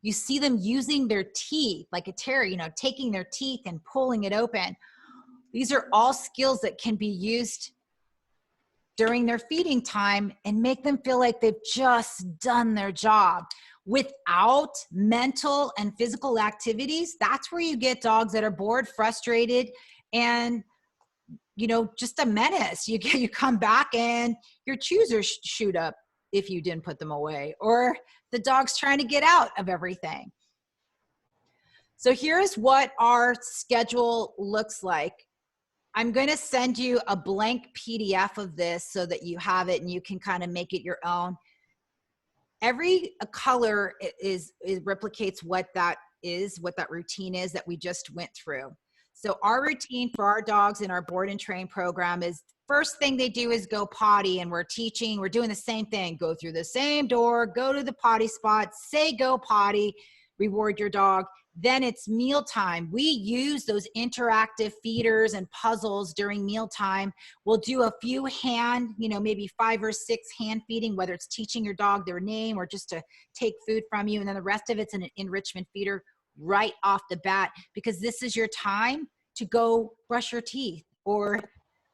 you see them using their teeth, like a terrier, taking their teeth and pulling it open. These are all skills that can be used during their feeding time and make them feel like they've just done their job. Without mental and physical activities, that's where you get dogs that are bored, frustrated, and just a menace. You come back and your choosers shoot up if you didn't put them away, or the dog's trying to get out of everything. So here's what our schedule looks like. I'm going to send you a blank PDF of this so that you have it and you can kind of make it your own. Every color replicates what that is, what that routine is that we just went through. So our routine for our dogs in our board and train program is first thing they do is go potty, and we're doing the same thing. Go through the same door, go to the potty spot, say go potty, reward your dog. Then it's mealtime. We use those interactive feeders and puzzles during mealtime. We'll do a few hand, maybe 5 or 6 hand feeding, whether it's teaching your dog their name or just to take food from you. And then the rest of it's an enrichment feeder right off the bat, because this is your time to go brush your teeth or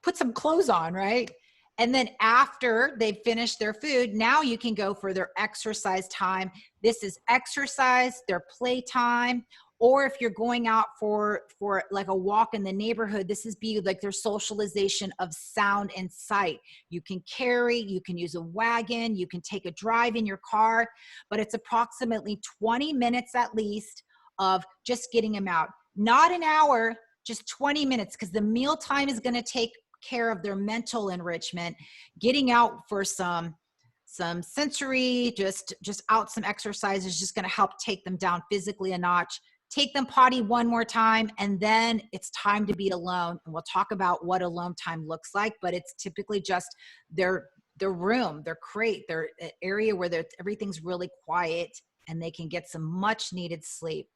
put some clothes on, right? And then after they've finished their food, now you can go for their exercise time. This is exercise, their play time, or if you're going out for like a walk in the neighborhood, this is be like their socialization of sound and sight. You can carry, you can use a wagon, you can take a drive in your car, but it's approximately 20 minutes at least of just getting them out. Not an hour, just 20 minutes, because the meal time is going to take care of their mental enrichment, getting out for some some sensory, just out some exercises, just going to help take them down physically a notch. Take them potty one more time, and then it's time to be alone. And we'll talk about what alone time looks like, but it's typically just their room, their crate, their area where everything's really quiet and they can get some much needed sleep.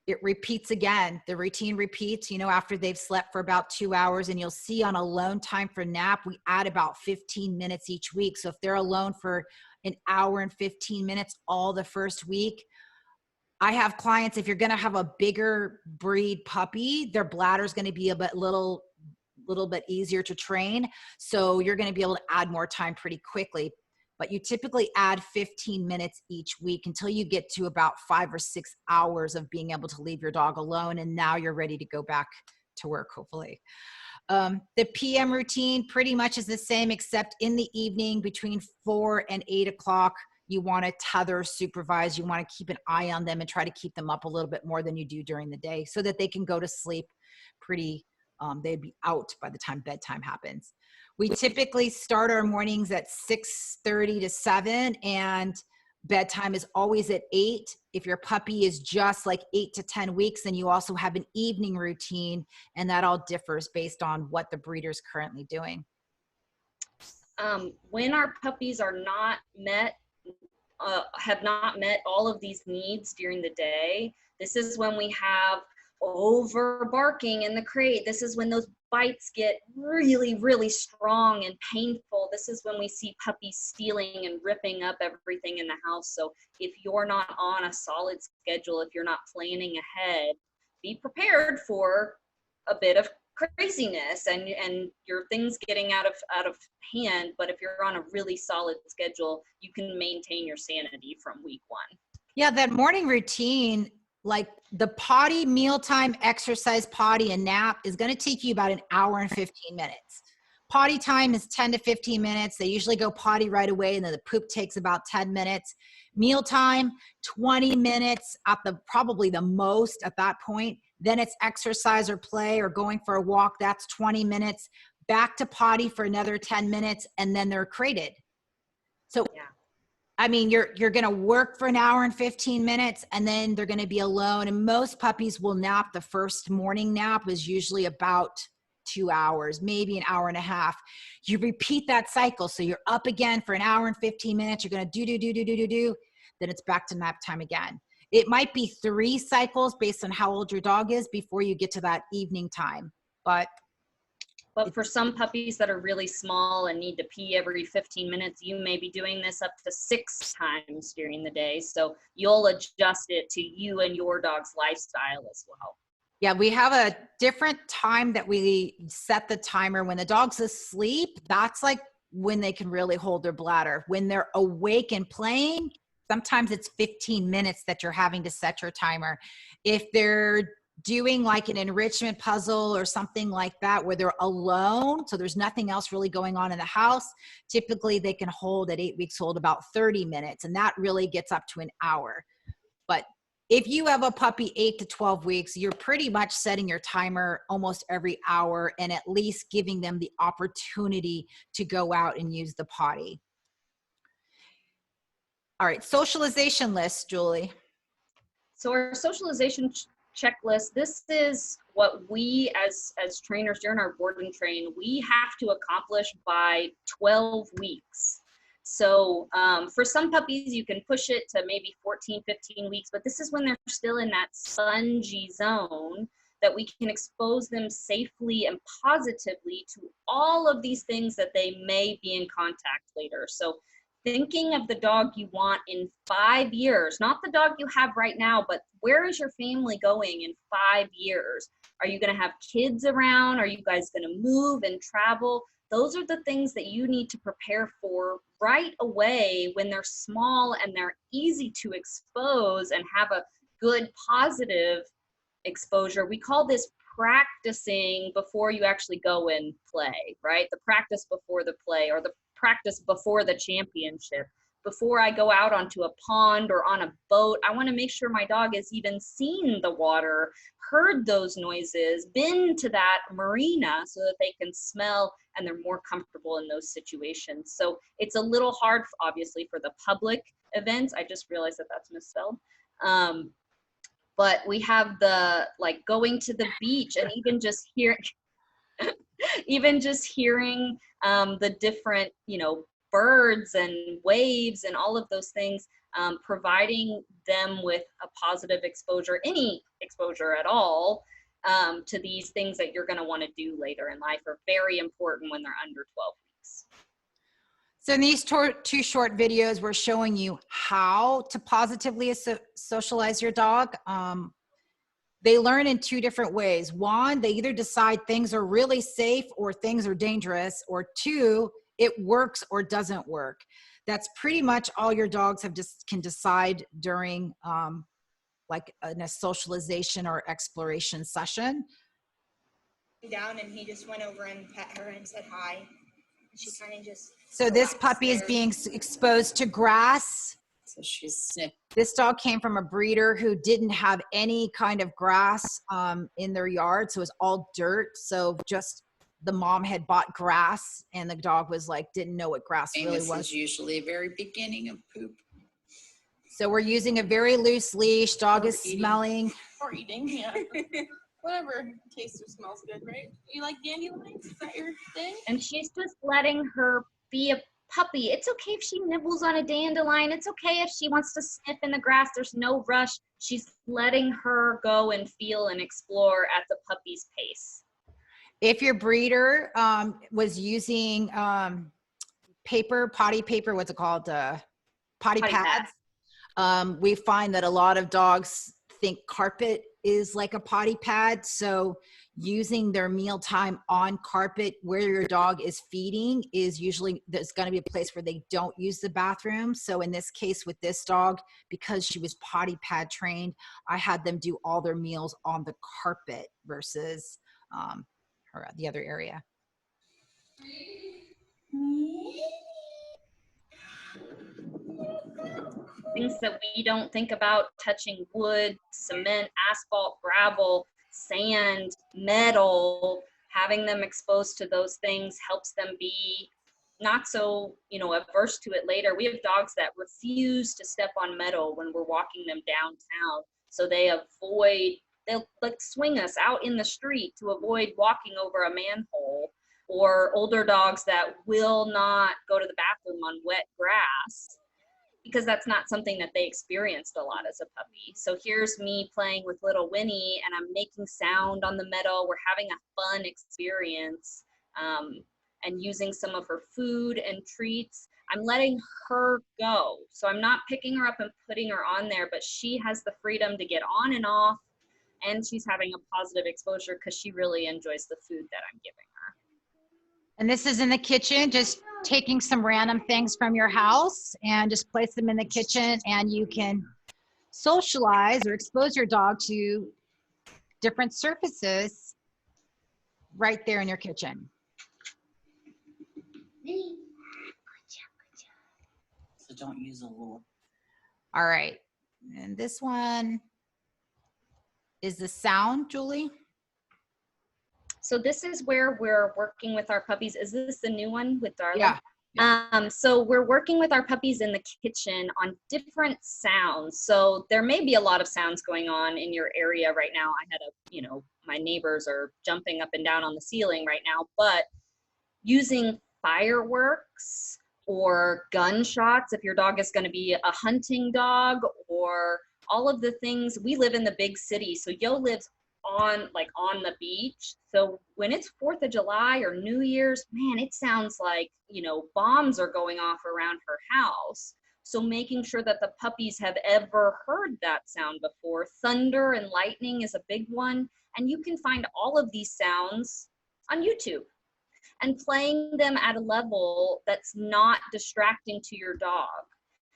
It repeats again. The routine repeats, after they've slept for about 2 hours, and you'll see on alone time for nap, we add about 15 minutes each week. So if they're alone for an hour and 15 minutes all the first week, I have clients, if you're going to have a bigger breed puppy, their bladder is going to be a little bit easier to train. So you're going to be able to add more time pretty quickly. But you typically add 15 minutes each week until you get to about 5 or 6 hours of being able to leave your dog alone. And now you're ready to go back to work, hopefully. The PM routine pretty much is the same, except in the evening between 4 and 8 o'clock, you want to tether, supervise, you want to keep an eye on them and try to keep them up a little bit more than you do during the day so that they can go to sleep they'd be out by the time bedtime happens. We typically start our mornings at 6:30 to 7, and bedtime is always at 8. If your puppy is just like 8 to 10 weeks, then you also have an evening routine, and that all differs based on what the breeder's currently doing. When our puppies are not have not met all of these needs during the day, this is when we have over barking in the crate. This is when those bites get really, really strong and painful. This is when we see puppies stealing and ripping up everything in the house. So if you're not on a solid schedule, if you're not planning ahead, be prepared for a bit of craziness and your things getting out of hand. But if you're on a really solid schedule, you can maintain your sanity from week 1. Yeah, that morning routine, like the potty, mealtime, exercise, potty, and nap is going to take you about an hour and 15 minutes. Potty time is 10 to 15 minutes. They usually go potty right away, and then the poop takes about 10 minutes. Mealtime, 20 minutes at probably the most at that point. Then it's exercise or play or going for a walk. That's 20 minutes. Back to potty for another 10 minutes, and then they're crated. So yeah. I mean, you're going to work for an hour and 15 minutes, and then they're going to be alone. And most puppies will nap. The first morning nap is usually about 2 hours, maybe an hour and a half. You repeat that cycle. So you're up again for an hour and 15 minutes. You're going to do. Then it's back to nap time again. It might be 3 cycles based on how old your dog is before you get to that evening time. But for some puppies that are really small and need to pee every 15 minutes, you may be doing this up to 6 times during the day. So you'll adjust it to you and your dog's lifestyle as well. Yeah, we have a different time that we set the timer. When the dog's asleep, that's like when they can really hold their bladder. When they're awake and playing, sometimes it's 15 minutes that you're having to set your timer. If they're doing like an enrichment puzzle or something like that where they're alone, so there's nothing else really going on in the house, typically they can hold at 8 weeks old about 30 minutes, and that really gets up to an hour. But if you have a puppy 8 to 12 weeks, you're pretty much setting your timer almost every hour and at least giving them the opportunity to go out and use the potty. All right, socialization list, Julie. So our socialization checklist, this is what we as trainers during our board and train, we have to accomplish by 12 weeks. So for some puppies, you can push it to maybe 14, 15 weeks, but this is when they're still in that spongy zone that we can expose them safely and positively to all of these things that they may be in contact later. So thinking of the dog you want in 5 years, not the dog you have right now, but where is your family going in 5 years? Are you going to have kids around? Are you guys going to move and travel? Those are the things that you need to prepare for right away when they're small and they're easy to expose and have a good positive exposure. We call this practicing before you actually go and play, right? The practice before the play, or the practice before the championship. before I go out onto a pond or on a boat, I want to make sure my dog has even seen the water, heard those noises, been to that marina so that they can smell and they're more comfortable in those situations. So it's a little hard, obviously, for the public events. I just realized that that's misspelled. But we have the, like, going to the beach and even just hearing, the different, birds and waves and all of those things, providing them with a positive exposure, any exposure at all, to these things that you're going to want to do later in life are very important when they're under 12 weeks. So in these two short videos, we're showing you how to positively socialize your dog. They learn in two different ways. One, they either decide things are really safe or things are dangerous, or two, it works or doesn't work. That's pretty much all your dogs can decide during like in a socialization or exploration session. Down, and he just went over and pet her and said hi. She kind of just. So this puppy is being exposed to grass. So she's sniffed. This dog came from a breeder who didn't have any kind of grass in their yard. So it was all dirt. So just the mom had bought grass and the dog was like, didn't know what grass really was. This is usually a very beginning of poop. So we're using a very loose leash. Dog is smelling. Or eating, yeah. Whatever tastes or smells good, right? You like dandelions? Is that your thing? And she's just letting her be a puppy. It's okay if she nibbles on a dandelion. It's okay if she wants to sniff in the grass. There's no rush. She's letting her go and feel and explore at the puppy's pace. If your breeder was using potty paper, what's it called? Potty pads. We find that a lot of dogs think carpet is like a potty pad. So using their mealtime on carpet where your dog is feeding is usually, there's going to be a place where they don't use the bathroom. So in this case with this dog, because she was potty pad trained, I had them do all their meals on the carpet versus the other area. Things that we don't think about, touching wood, cement, asphalt, gravel, sand, metal, having them exposed to those things helps them be not so, averse to it later. We have dogs that refuse to step on metal when we're walking them downtown. So they'll like swing us out in the street to avoid walking over a manhole, or older dogs that will not go to the bathroom on wet grass because that's not something that they experienced a lot as a puppy. So here's me playing with little Winnie and I'm making sound on the metal. We're having a fun experience and using some of her food and treats. I'm letting her go. So I'm not picking her up and putting her on there, but she has the freedom to get on and off, and she's having a positive exposure because she really enjoys the food that I'm giving her. And this is in the kitchen, just taking some random things from your house and just place them in the kitchen, and you can socialize or expose your dog to different surfaces right there in your kitchen. So don't use a lure. All right. And this one is the sound, Julie. So this is where we're working with our puppies. Is this the new one with Darla? Yeah. So we're working with our puppies in the kitchen on different sounds. So there may be a lot of sounds going on in your area right now. I had my neighbors are jumping up and down on the ceiling right now, but using fireworks or gunshots, if your dog is going to be a hunting dog, or all of the things. We live in the big city. So Yo lives on the beach. So when it's 4th of July or New Year's, man, it sounds like, bombs are going off around her house. So making sure that the puppies have ever heard that sound before. Thunder and lightning is a big one. And you can find all of these sounds on YouTube and playing them at a level that's not distracting to your dog.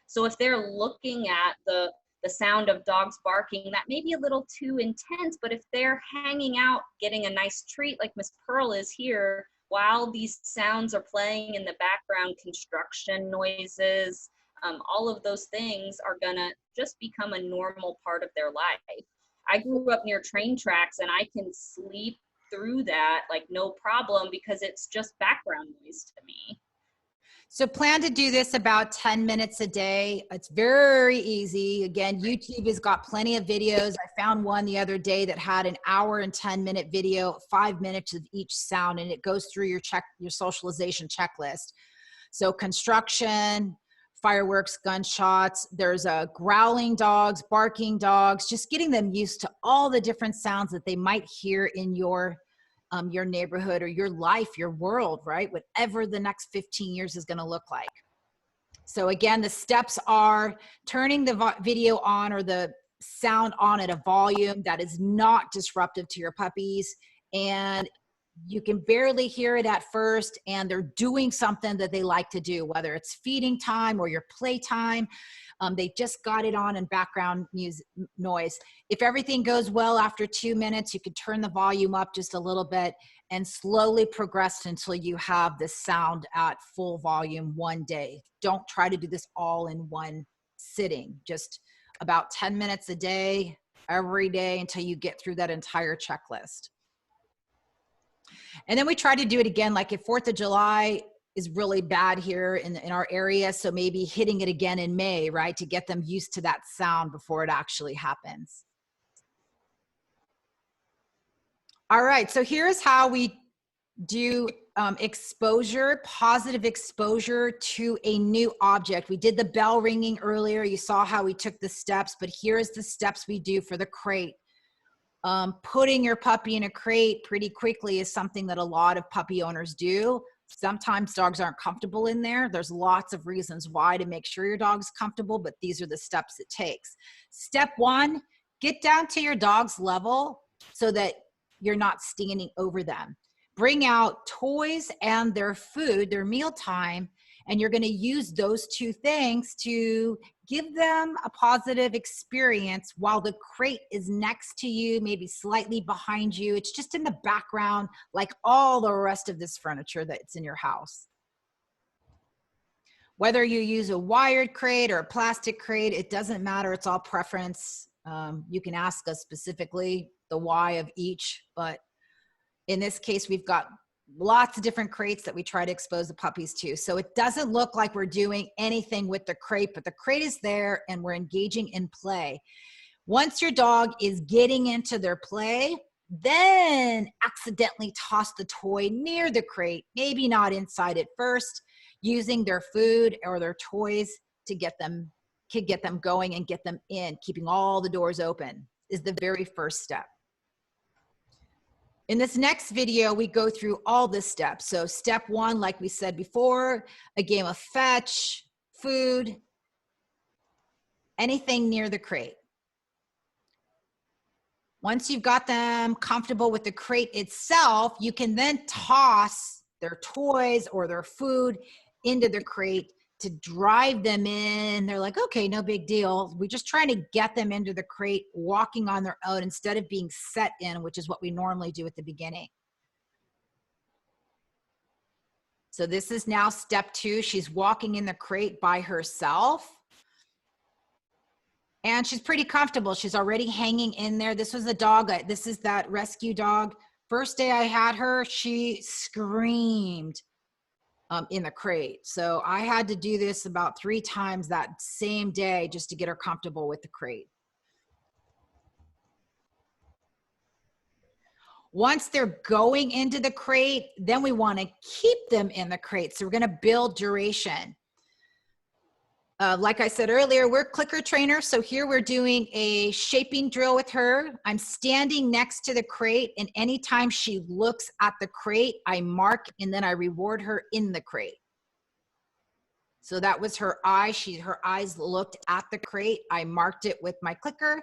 So if they're looking at the sound of dogs barking, that may be a little too intense, but if they're hanging out, getting a nice treat like Miss Pearl is here, while these sounds are playing in the background, construction noises, all of those things are gonna just become a normal part of their life. I grew up near train tracks and I can sleep through that like no problem because it's just background noise to me. So plan to do this about 10 minutes a day. It's very easy. Again, YouTube has got plenty of videos. I found one the other day that had an hour and 10-minute video, 5 minutes of each sound, and it goes through your socialization checklist. So construction, fireworks, gunshots, there's growling dogs, barking dogs, just getting them used to all the different sounds that they might hear in your neighborhood or your life, your world, right? Whatever the next 15 years is going to look like. So again, the steps are turning the video on or the sound on at a volume that is not disruptive to your puppies, and you can barely hear it at first, and they're doing something that they like to do, whether it's feeding time or your play time. They just got it on in background noise. If everything goes well after 2 minutes, you can turn the volume up just a little bit and slowly progress until you have the sound at full volume one day. Don't try to do this all in one sitting. Just about 10 minutes a day, every day until you get through that entire checklist. And then we try to do it again, like if 4th of July is really bad here in our area, so maybe hitting it again in May, right, to get them used to that sound before it actually happens. All right, so here's how we do exposure, positive exposure to a new object. We did the bell ringing earlier. You saw how we took the steps, but here's the steps we do for the crate. Putting your puppy in a crate pretty quickly is something that a lot of puppy owners do. Sometimes dogs aren't comfortable in there. There's lots of reasons why to make sure your dog's comfortable, but these are the steps it takes. Step 1, get down to your dog's level so that you're not standing over them. Bring out toys and their food, their meal time, and you're going to use those two things to give them a positive experience while the crate is next to you, maybe slightly behind you. It's just in the background, like all the rest of this furniture that's in your house. Whether you use a wired crate or a plastic crate, it doesn't matter. It's all preference. You can ask us specifically the why of each, but in this case, we've got lots of different crates that we try to expose the puppies to. So it doesn't look like we're doing anything with the crate, but the crate is there and we're engaging in play. Once your dog is getting into their play, then accidentally toss the toy near the crate, maybe not inside it first, using their food or their toys to get them going and get them in. Keeping all the doors open is the very first step. In this next video, we go through all the steps. So step 1, like we said before, a game of fetch, food, anything near the crate. Once you've got them comfortable with the crate itself, you can then toss their toys or their food into the crate to drive them in. They're like, okay, no big deal. We're just trying to get them into the crate, walking on their own instead of being set in, which is what we normally do at the beginning. So this is now step 2. She's walking in the crate by herself. And she's pretty comfortable. She's already hanging in there. This was a dog. This is that rescue dog. First day I had her, she screamed in the crate. So I had to do this about 3 times that same day just to get her comfortable with the crate. Once they're going into the crate, then we want to keep them in the crate. So we're going to build duration. Like I said earlier, we're clicker trainers. So here we're doing a shaping drill with her. I'm standing next to the crate, and anytime she looks at the crate, I mark and then I reward her in the crate. So that was her eye. Her eyes looked at the crate. I marked it with my clicker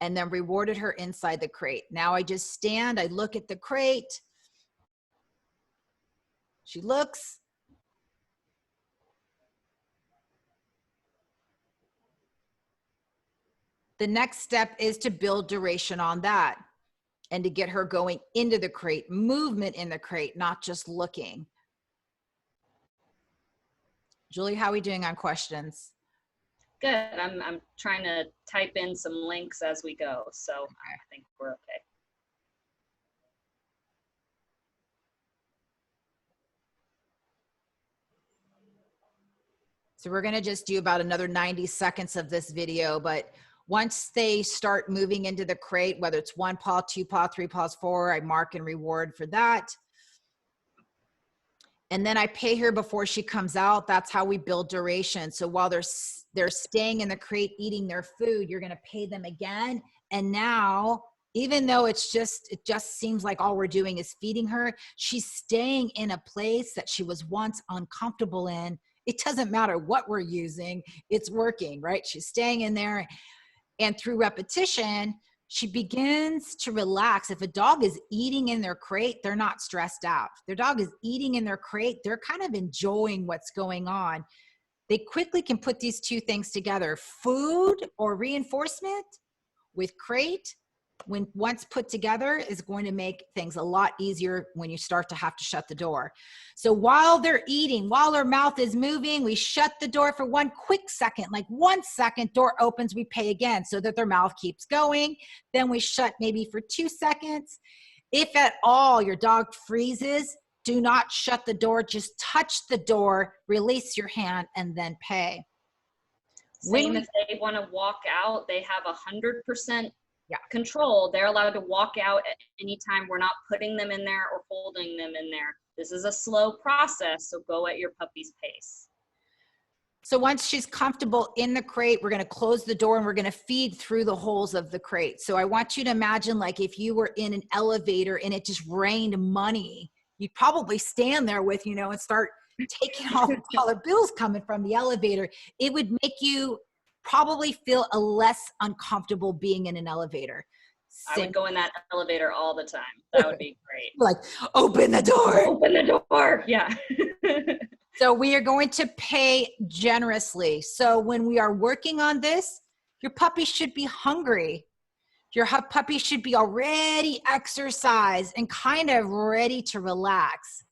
and then rewarded her inside the crate. Now I just stand, I look at the crate. She looks. The next step is to build duration on that and to get her going into the crate, movement in the crate, not just looking. Julie, how are we doing on questions? Good. I'm trying to type in some links as we go, so I think we're okay. So we're gonna just do about another 90 seconds of this video, but once they start moving into the crate, whether it's 1 paw, 2 paw, 3 paws, 4, I mark and reward for that. And then I pay her before she comes out. That's how we build duration. So while they're staying in the crate eating their food, you're gonna pay them again. And now, even though it just seems like all we're doing is feeding her, she's staying in a place that she was once uncomfortable in. It doesn't matter what we're using, it's working, right? She's staying in there, and through repetition, she begins to relax. If a dog is eating in their crate, they're not stressed out. If their dog is eating in their crate, they're kind of enjoying what's going on. They quickly can put these two things together, food or reinforcement with crate, when once put together, is going to make things a lot easier when you start to have to shut the door. So while they're eating, while their mouth is moving, we shut the door for 1 quick second, like 1 second, door opens, we pay again so that their mouth keeps going. Then we shut maybe for 2 seconds. If at all your dog freezes, do not shut the door, just touch the door, release your hand, and then pay. Same if they want to walk out, they have 100% control. They're allowed to walk out at any time. We're not putting them in there or holding them in there. This is a slow process, so go at your puppy's pace. So once she's comfortable in the crate, we're going to close the door and we're going to feed through the holes of the crate. So I want you to imagine, like, if you were in an elevator and it just rained money, you'd probably stand there with, and start taking all the dollar bills coming from the elevator. It would make you probably feel a less uncomfortable being in an elevator. I would go in that elevator all the time. That would be great. Like, open the door. Open the door. Yeah. So we are going to pay generously. So when we are working on this, your puppy should be hungry. Your puppy should be already exercised and kind of ready to relax.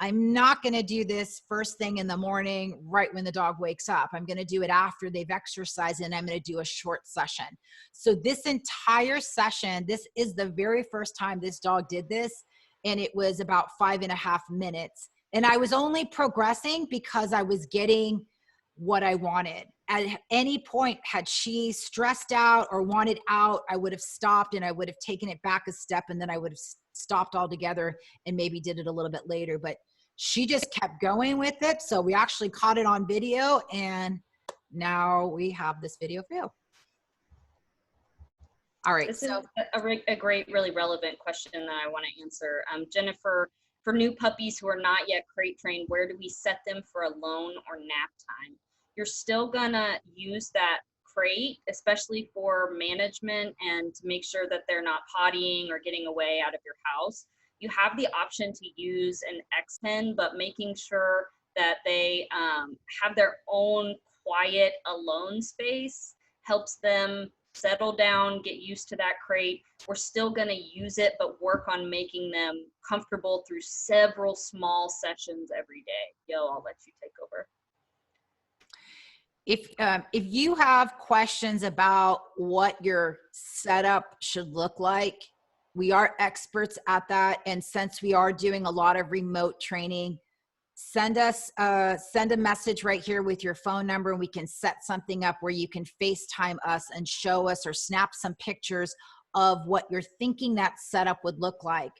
I'm not going to do this first thing in the morning, right when the dog wakes up. I'm going to do it after they've exercised, and I'm going to do a short session. So this entire session, this is the very first time this dog did this, and it was about 5.5 minutes. And I was only progressing because I was getting what I wanted. At any point, had she stressed out or wanted out, I would have stopped and I would have taken it back a step, and then I would have stopped altogether and maybe did it a little bit later. But she just kept going with it. So we actually caught it on video, and now we have this video for you. All right. This is a great, really relevant question that I want to answer. Jennifer, for new puppies who are not yet crate trained, where do we set them for alone or nap time? You're still gonna use that crate, especially for management and to make sure that they're not pottying or getting away out of your house. You have the option to use an X-Pen, but making sure that they have their own quiet, alone space helps them settle down, get used to that crate. We're still going to use it, but work on making them comfortable through several small sessions every day. Yo, I'll let you take over. If you have questions about what your setup should look like, we are experts at that. And since we are doing a lot of remote training, send a message right here with your phone number, and we can set something up where you can FaceTime us and show us or snap some pictures of what you're thinking that setup would look like.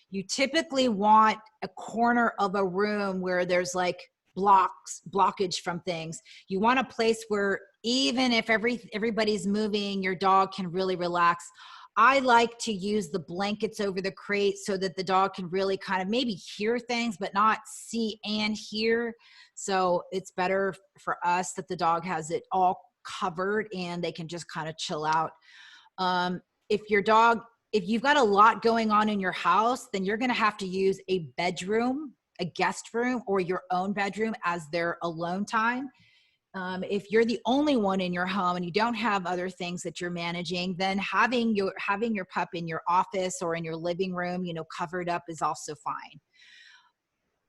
You typically want a corner of a room where there's like blockage from things. You want a place where even if everybody's moving, your dog can really relax. I like to use the blankets over the crate so that the dog can really kind of maybe hear things, but not see and hear. So it's better for us that the dog has it all covered and they can just kind of chill out. If you've got a lot going on in your house, then you're going to have to use a bedroom, a guest room, or your own bedroom as their alone time. If you're the only one in your home and you don't have other things that you're managing, then having your pup in your office or in your living room, covered up is also fine.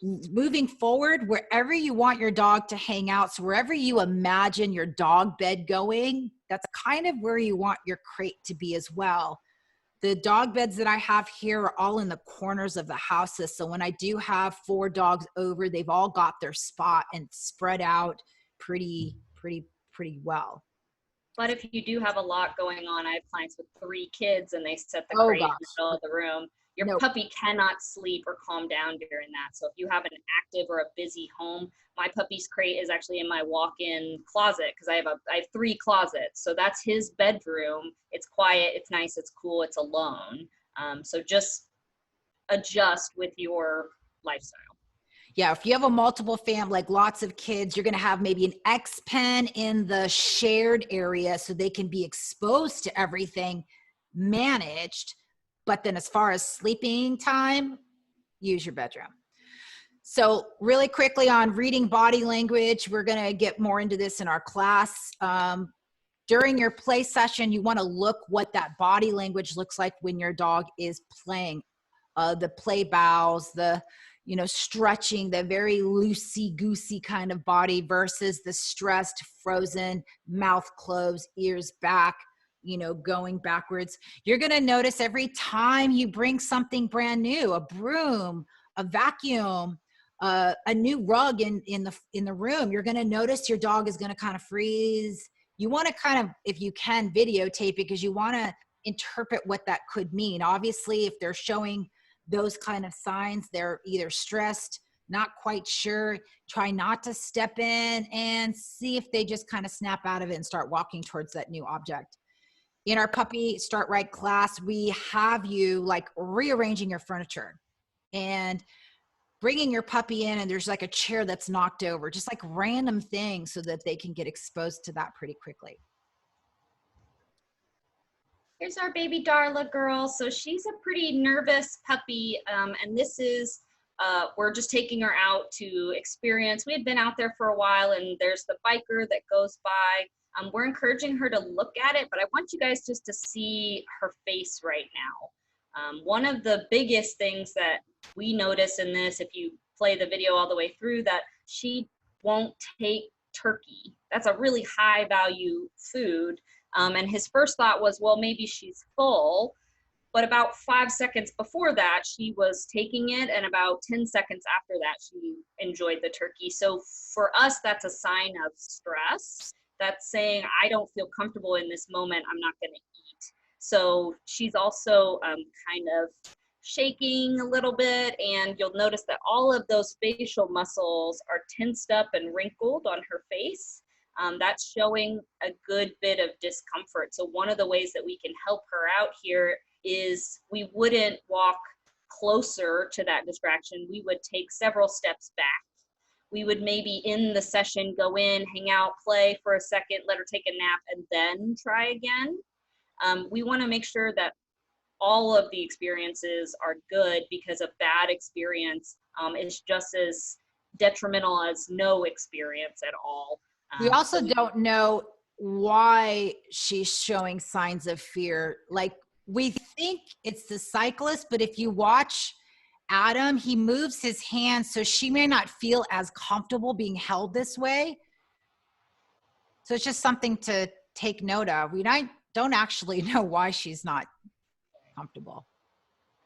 moving forward, wherever you want your dog to hang out, so wherever you imagine your dog bed going, that's kind of where you want your crate to be as well. The dog beds that I have here are all in the corners of the houses. So when I do have 4 dogs over, they've all got their spot and spread out pretty well. But if you do have a lot going on, I have clients with 3 kids and they set the Oh, crate in gosh. the middle of the room. Your Nope. puppy cannot sleep or calm down during that. So if you have an active or a busy home, my puppy's crate is actually in my walk-in closet because I have 3 closets. So that's his bedroom. It's quiet, it's nice, it's cool, it's alone. So just adjust with your lifestyle. Yeah, if you have a multiple family, like lots of kids, you're going to have maybe an X pen in the shared area so they can be exposed to everything managed. But then as far as sleeping time, use your bedroom. So really quickly on reading body language, we're going to get more into this in our class. During your play session, you want to look what that body language looks like when your dog is playing. The play bows, the stretching, the very loosey-goosey kind of body versus the stressed, frozen, mouth closed, ears back, going backwards. You're going to notice every time you bring something brand new, a broom, a vacuum, a new rug in the room, you're going to notice your dog is going to kind of freeze. You want to kind of, if you can, videotape it because you want to interpret what that could mean. Obviously, if they're showing those kind of signs, they're either stressed, not quite sure. Try not to step in and see if they just kind of snap out of it and start walking towards that new object. In our puppy Start Right class, we have you like rearranging your furniture and bringing your puppy in, and there's like a chair that's knocked over, just like random things so that they can get exposed to that pretty quickly. Here's our baby Darla girl. So she's a pretty nervous puppy, and this is, we're just taking her out to experience. We had been out there for a while, and there's the biker that goes by. We're encouraging her to look at it, but I want you guys just to see her face right now. One of the biggest things that we notice in this, if you play the video all the way through, that she won't take turkey. That's a really high value food. And his first thought was, well, maybe she's full. But about 5 seconds before that, she was taking it. And about 10 seconds after that, she enjoyed the turkey. So for us, that's a sign of stress. That's saying, I don't feel comfortable in this moment. I'm not going to eat. So she's also kind of shaking a little bit. And you'll notice that all of those facial muscles are tensed up and wrinkled on her face. That's showing a good bit of discomfort. So one of the ways that we can help her out here is we wouldn't walk closer to that distraction. We would take several steps back. We would maybe in the session go in, hang out, play for a second, let her take a nap, and then try again. We want to make sure that all of the experiences are good, because a bad experience is just as detrimental as no experience at all. We also don't know why she's showing signs of fear. Like, we think it's the cyclist, but if you watch Adam, he moves his hands, so she may not feel as comfortable being held this way. So it's just something to take note of. We don't actually know why she's not comfortable.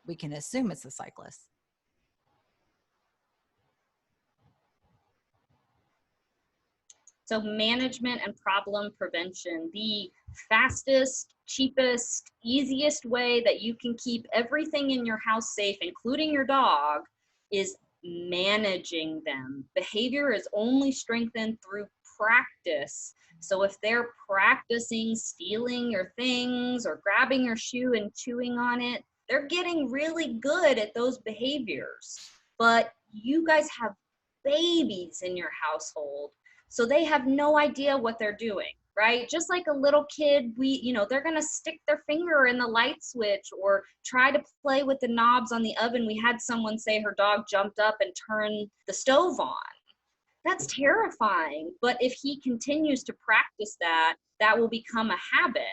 We can assume it's the cyclist. So management and problem prevention, the fastest, cheapest, easiest way that you can keep everything in your house safe, including your dog, is managing them. Behavior is only strengthened through practice. So if they're practicing stealing your things or grabbing your shoe and chewing on it, they're getting really good at those behaviors. But you guys have babies in your household, so they have no idea what they're doing, right? Just like a little kid, they're gonna stick their finger in the light switch or try to play with the knobs on the oven. We had someone say her dog jumped up and turned the stove on. That's terrifying. But if he continues to practice that, that will become a habit.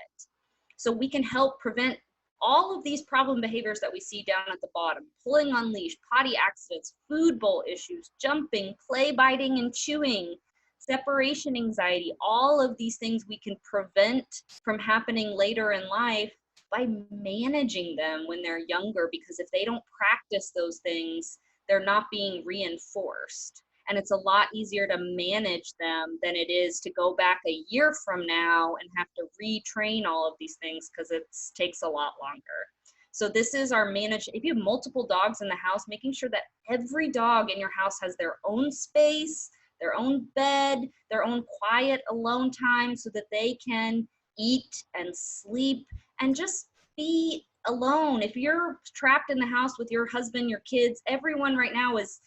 So we can help prevent All of these problem behaviors that we see down at the bottom, pulling on leash, potty accidents, food bowl issues, jumping, play biting and chewing, separation anxiety, all of these things we can prevent from happening later in life by managing them when they're younger, because if they don't practice those things, they're not being reinforced. And it's a lot easier to manage them than it is to go back a year from now and have to retrain all of these things, because it takes a lot longer. So this is our manage. If you have multiple dogs in the house, making sure that every dog in your house has their own space, their own bed, their own quiet alone time, so that they can eat and sleep and just be alone. If you're trapped in the house with your husband, your kids, everyone right now is,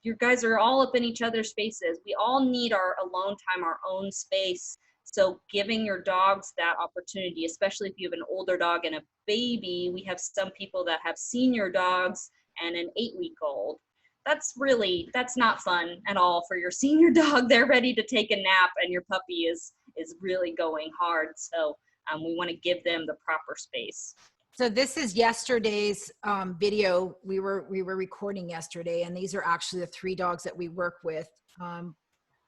you guys are all up in each other's faces. We all need our alone time, our own space. So giving your dogs that opportunity, especially if you have an older dog and a baby, we have some people that have senior dogs and an 8-week-old. That's not fun at all for your senior dog. They're ready to take a nap and your puppy is really going hard. So we want to give them the proper space. So this is yesterday's video we were recording yesterday, and these are actually the 3 dogs that we work with.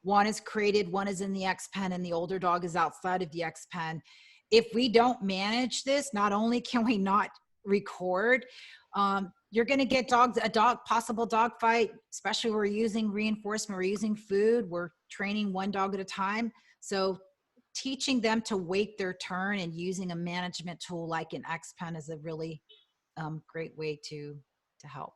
One is crated, one is in the X pen, and the older dog is outside of the X pen. If we don't manage this, not only can we not record, you're going to get possible dog fight, especially when we're using reinforcement, we're using food, we're training one dog at a time. So teaching them to wait their turn and using a management tool like an X pen is a really great way to help.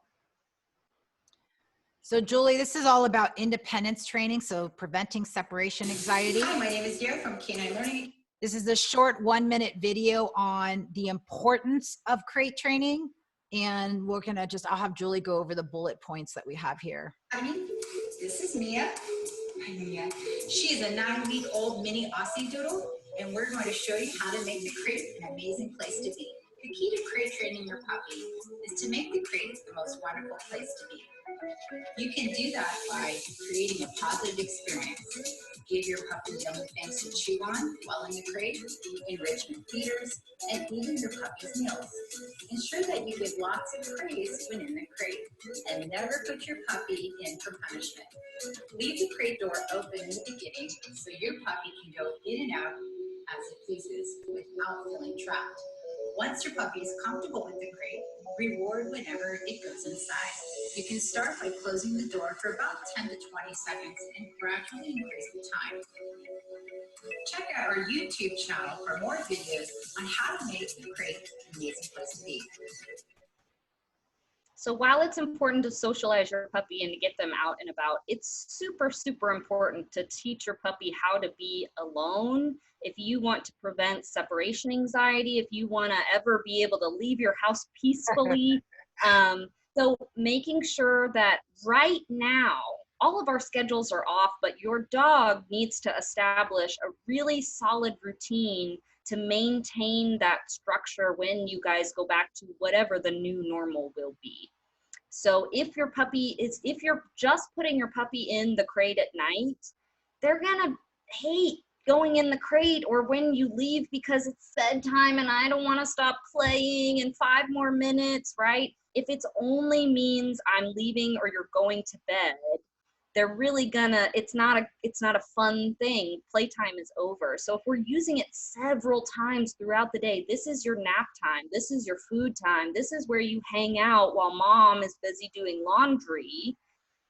So Julie, this is all about independence training, so preventing separation anxiety. Hi, my name is Dare from Canine Learning. This is a short 1-minute video on the importance of crate training. And we're gonna I'll have Julie go over the bullet points that we have here. This is Mia. Hi, Mia. She is a 9-week-old mini Aussie Doodle, and we're going to show you how to make the crate an amazing place to be. The key to crate training your puppy is to make the crate the most wonderful place to be. You can do that by creating a positive experience. Give your puppy yummy things to chew on while in the crate, enrichment feeders, and even your puppy's meals. Ensure that you give lots of praise when in the crate, and never put your puppy in for punishment. Leave the crate door open in the beginning so your puppy can go in and out as it pleases without feeling trapped. Once your puppy is comfortable with the crate, reward whenever it goes inside. You can start by closing the door for about 10 to 20 seconds and gradually increase the time. Check out our YouTube channel for more videos on how to make the crate an amazing place to be. So while it's important to socialize your puppy and to get them out and about, it's super, super important to teach your puppy how to be alone. If you want to prevent separation anxiety, if you want to ever be able to leave your house peacefully. So making sure that right now, all of our schedules are off, but your dog needs to establish a really solid routine to maintain that structure when you guys go back to whatever the new normal will be. So if you're just putting your puppy in the crate at night, they're gonna hate going in the crate, or when you leave because it's bedtime and I don't want to stop playing in 5 more minutes, right? If it's only means I'm leaving or you're going to bed, they're really gonna, it's not a fun thing. Playtime is over. So if we're using it several times throughout the day, this is your nap time, this is your food time, this is where you hang out while mom is busy doing laundry,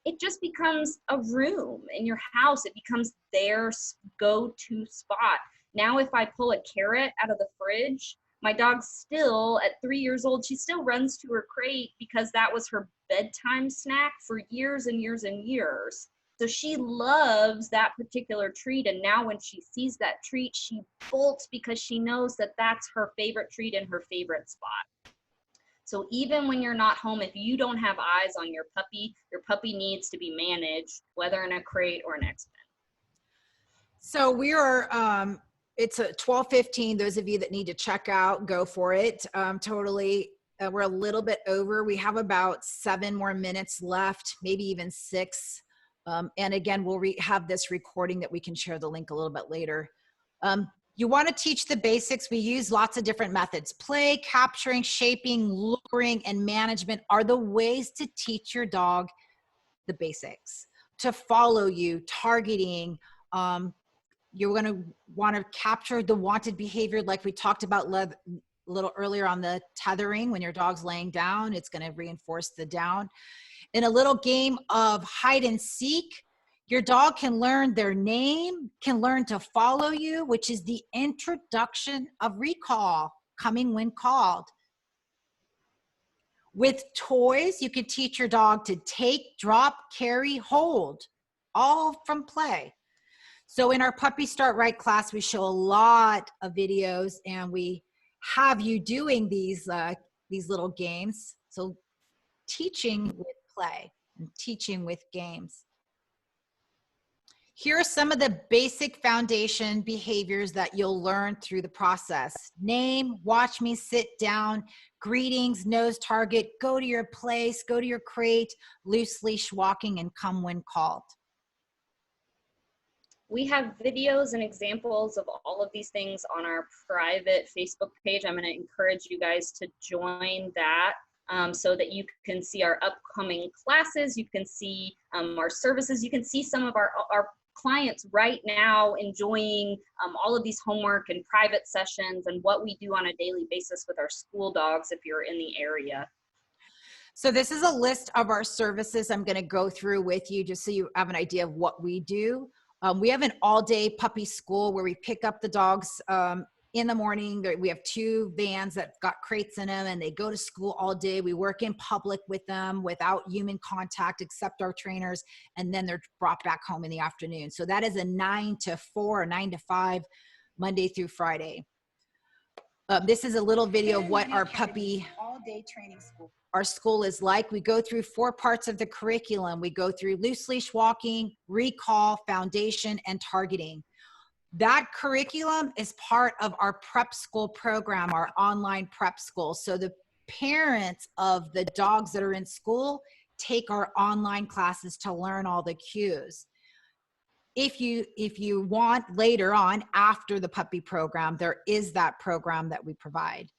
it just becomes a room in your house. It becomes their go-to spot. Now, if I pull a carrot out of the fridge, my dog still, at 3 years old, she still runs to her crate because that was her bedtime snack for years and years and years. So she loves that particular treat. And now when she sees that treat, she bolts because she knows that that's her favorite treat and her favorite spot. So even when you're not home, if you don't have eyes on your puppy needs to be managed, whether in a crate or an X pen. So we are, it's a 12:15. Those of you that need to check out, go for it. Totally. We're a little bit over. We have about 7 more minutes left, maybe even 6. And again, we'll have this recording that we can share the link a little bit later. You want to teach the basics. We use lots of different methods. Play, capturing, shaping, luring, and management are the ways to teach your dog the basics. To follow you, targeting, you're going to want to capture the wanted behavior like we talked about a little earlier on the tethering. When your dog's laying down, it's going to reinforce the down. In a little game of hide and seek, your dog can learn their name, can learn to follow you, which is the introduction of recall, coming when called. With toys, you can teach your dog to take, drop, carry, hold, all from play. So in our Puppy Start Right class, we show a lot of videos and we have you doing these little games. So teaching with play and teaching with games. Here are some of the basic foundation behaviors that you'll learn through the process. Name, watch me, sit down, greetings, nose target, go to your place, go to your crate, loose leash walking, and come when called. We have videos and examples of all of these things on our private Facebook page. I'm going to encourage you guys to join that so that you can see our upcoming classes. You can see our services. You can see some of our clients right now enjoying all of these homework and private sessions and what we do on a daily basis with our school dogs if you're in the area. So this is a list of our services I'm going to go through with you just so you have an idea of what we do. We have an all-day puppy school where we pick up the dogs in the morning. We have 2 vans that got crates in them and they go to school all day. We work in public with them without human contact except our trainers, and then they're brought back home in the afternoon. So that is a 9 to 4 or 9 to 5, Monday through Friday. This is a little video of what our puppy all-day training school. Our school is like. We go through 4 parts of the curriculum. We go through loose leash walking, recall, foundation, and targeting. That curriculum is part of our prep school program, our online prep school. So the parents of the dogs that are in school take our online classes to learn all the cues. If you want later on after the puppy program, there is that program that we provide.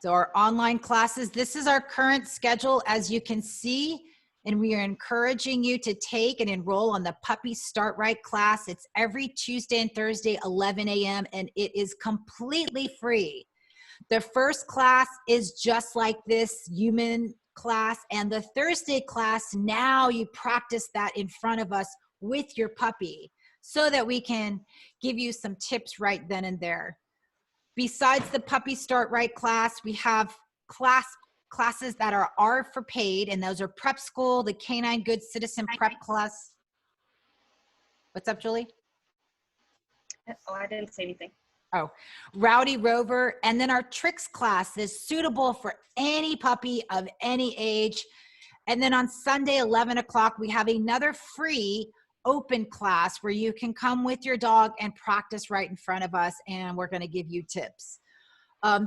So our online classes, this is our current schedule, as you can see, and we are encouraging you to take and enroll on the Puppy Start Right class. It's every Tuesday and Thursday, 11 a.m., and it is completely free. The first class is just like this human class, and the Thursday class, now you practice that in front of us with your puppy so that we can give you some tips right then and there. Besides the Puppy Start Right class, we have classes that are for paid, and those are Prep School, the Canine Good Citizen Prep class. What's up, Julie? Oh, I didn't say anything. Oh, Rowdy Rover, and then our Tricks class is suitable for any puppy of any age. And then on Sunday, 11 o'clock, we have another free open class where you can come with your dog and practice right in front of us, and we're going to give you tips.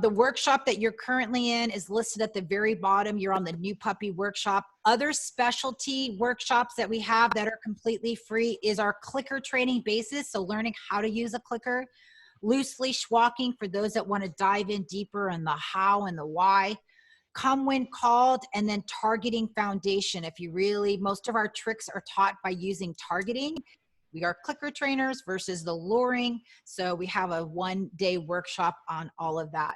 The workshop that you're currently in is listed at the very bottom. You're on the new puppy workshop. Other specialty workshops that we have that are completely free is our clicker training basis, so learning how to use a clicker. Loose leash walking for those that want to dive in deeper on the how and the why. Come when called, and then targeting foundation. If you really, most of our tricks are taught by using targeting. We are clicker trainers versus the luring. So we have a 1-day workshop on all of that.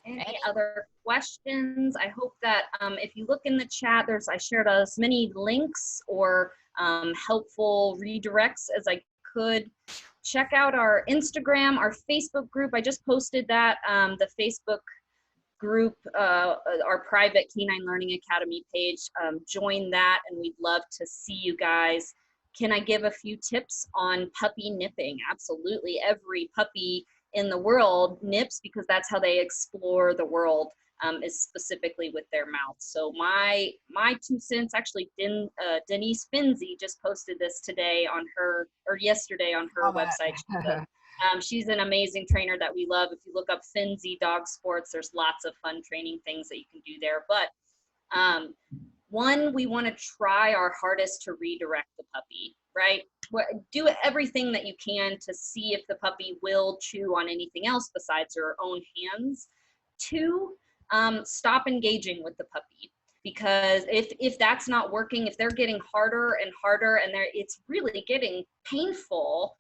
Any other questions? I hope that if you look in the chat, I shared as many links or helpful redirects as I could. Check out our Instagram, our Facebook group. I just posted that, the Facebook group, our private Canine Learning Academy page. Join that, and we'd love to see you guys. Can I give a few tips on puppy nipping? Absolutely. Every puppy in the world nips because that's how they explore the world, is specifically with their mouth. So my 2 cents, actually, Denise Finzi just posted this today on her, or yesterday on her website. She's an amazing trainer that we love. If you look up Finzi Dog Sports, there's lots of fun training things that you can do there. But one, we want to try our hardest to redirect the puppy, right? Do everything that you can to see if the puppy will chew on anything else besides your own hands. 2, stop engaging with the puppy. Because if that's not working, if they're getting harder and harder and it's really getting painful,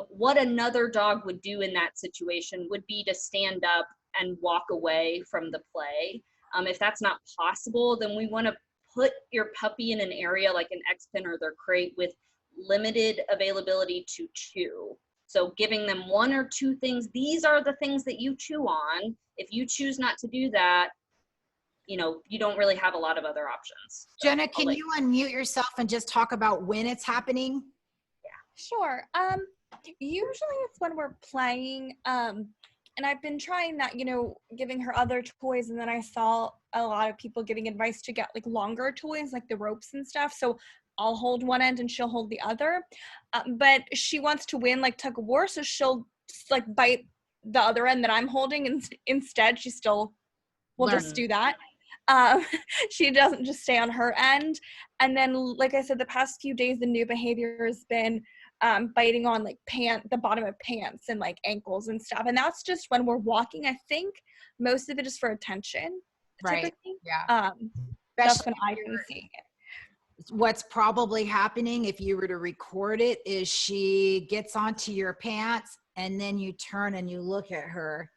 what another dog would do in that situation would be to stand up and walk away from the play. If that's not possible, then we want to put your puppy in an area like an X-pen or their crate with limited availability to chew. So giving them 1 or 2 things, these are the things that you chew on. If you choose not to do that, you know, you don't really have a lot of other options. So Jenna, can you unmute yourself and just talk about when it's happening? Sure. Usually it's when we're playing, and I've been trying that, you know, giving her other toys, and then I saw a lot of people giving advice to get like longer toys, like the ropes and stuff. So I'll hold one end and she'll hold the other. But she wants to win like tug of war, so she'll just, like bite the other end that I'm holding, and instead she still will just do that. She doesn't just stay on her end. And then, like I said, the past few days, the new behavior has been biting on like the bottom of pants and like ankles and stuff. And that's just when we're walking. I think most of it is for attention. Right. Typically. Yeah. That's when I've been seeing it. What's probably happening, if you were to record it, is she gets onto your pants and then you turn and you look at her